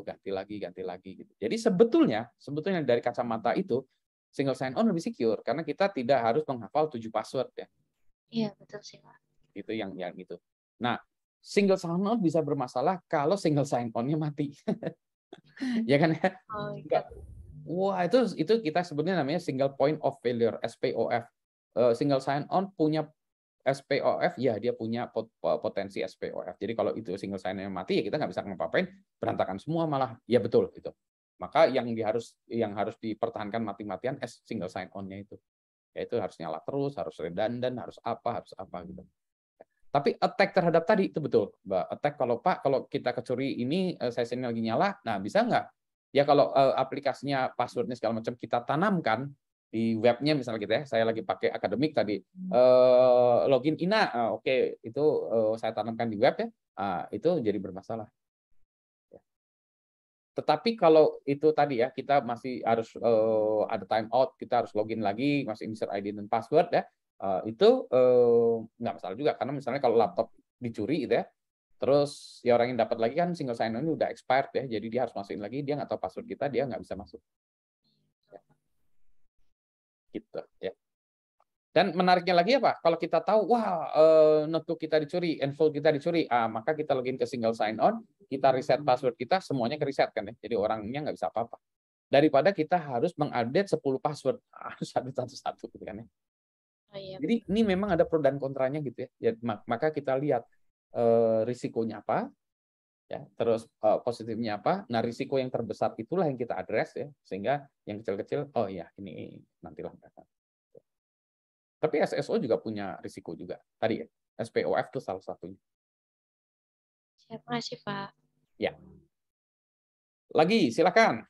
Speaker 1: ganti lagi gitu. Jadi sebetulnya dari kacamata itu single sign on lebih secure karena kita tidak harus menghafal 7 password ya.
Speaker 3: Iya, betul sih Pak.
Speaker 1: Itu yang itu. Nah, single sign on bisa bermasalah kalau single sign on-nya mati. Ya kan ya?
Speaker 3: Oh,
Speaker 1: Wah, itu kita sebutnya namanya single point of failure, SPOF. Single sign on punya SPOF, ya dia punya potensi SPOF. Jadi kalau itu single sign on mati, ya kita nggak bisa ngapain, berantakan semua malah. Ya betul itu. Maka yang harus dipertahankan mati-matian single sign on-nya itu. Yaitu harus nyala terus, harus redundant, harus apa gitu. Tapi attack terhadap tadi itu betul, Mbak. Attack kalau kita kecuri ini sessionnya lagi nyala, nah bisa nggak? Ya kalau aplikasinya passwordnya segala macam kita tanamkan di webnya misalnya gitu ya, saya lagi pakai akademik tadi login INA, oke itu saya tanamkan di web ya, itu jadi bermasalah. Tetapi kalau itu tadi ya kita masih harus ada time out, kita harus login lagi, masih insert ID dan password ya, itu nggak masalah juga karena misalnya kalau laptop dicuri gitu ya, terus ya orang yang dapat lagi kan single sign on ini udah expired ya, jadi dia harus masukin lagi, dia nggak tahu password kita, dia nggak bisa masuk. Ya. Gitu ya. Dan menariknya lagi apa? Kalau kita tahu, wah notebook kita dicuri, handphone kita dicuri, maka kita login ke single sign on, kita reset password kita, semuanya ke reset kan ya. Jadi orangnya nggak bisa apa-apa. Daripada kita harus mengupdate 10 password, harus update satu-satu gitu kan ya.
Speaker 3: Oh, iya.
Speaker 1: Jadi ini memang ada pro dan kontranya gitu ya. Maka kita lihat risikonya apa, ya, terus positifnya apa. Nah risiko yang terbesar itulah yang kita address ya, sehingga yang kecil-kecil, oh ya ini nantilah. Tapi SSO juga punya risiko juga. Tadi ya, SPOF itu salah satunya.
Speaker 3: Terima kasih Pak.
Speaker 1: Ya. Lagi, silakan.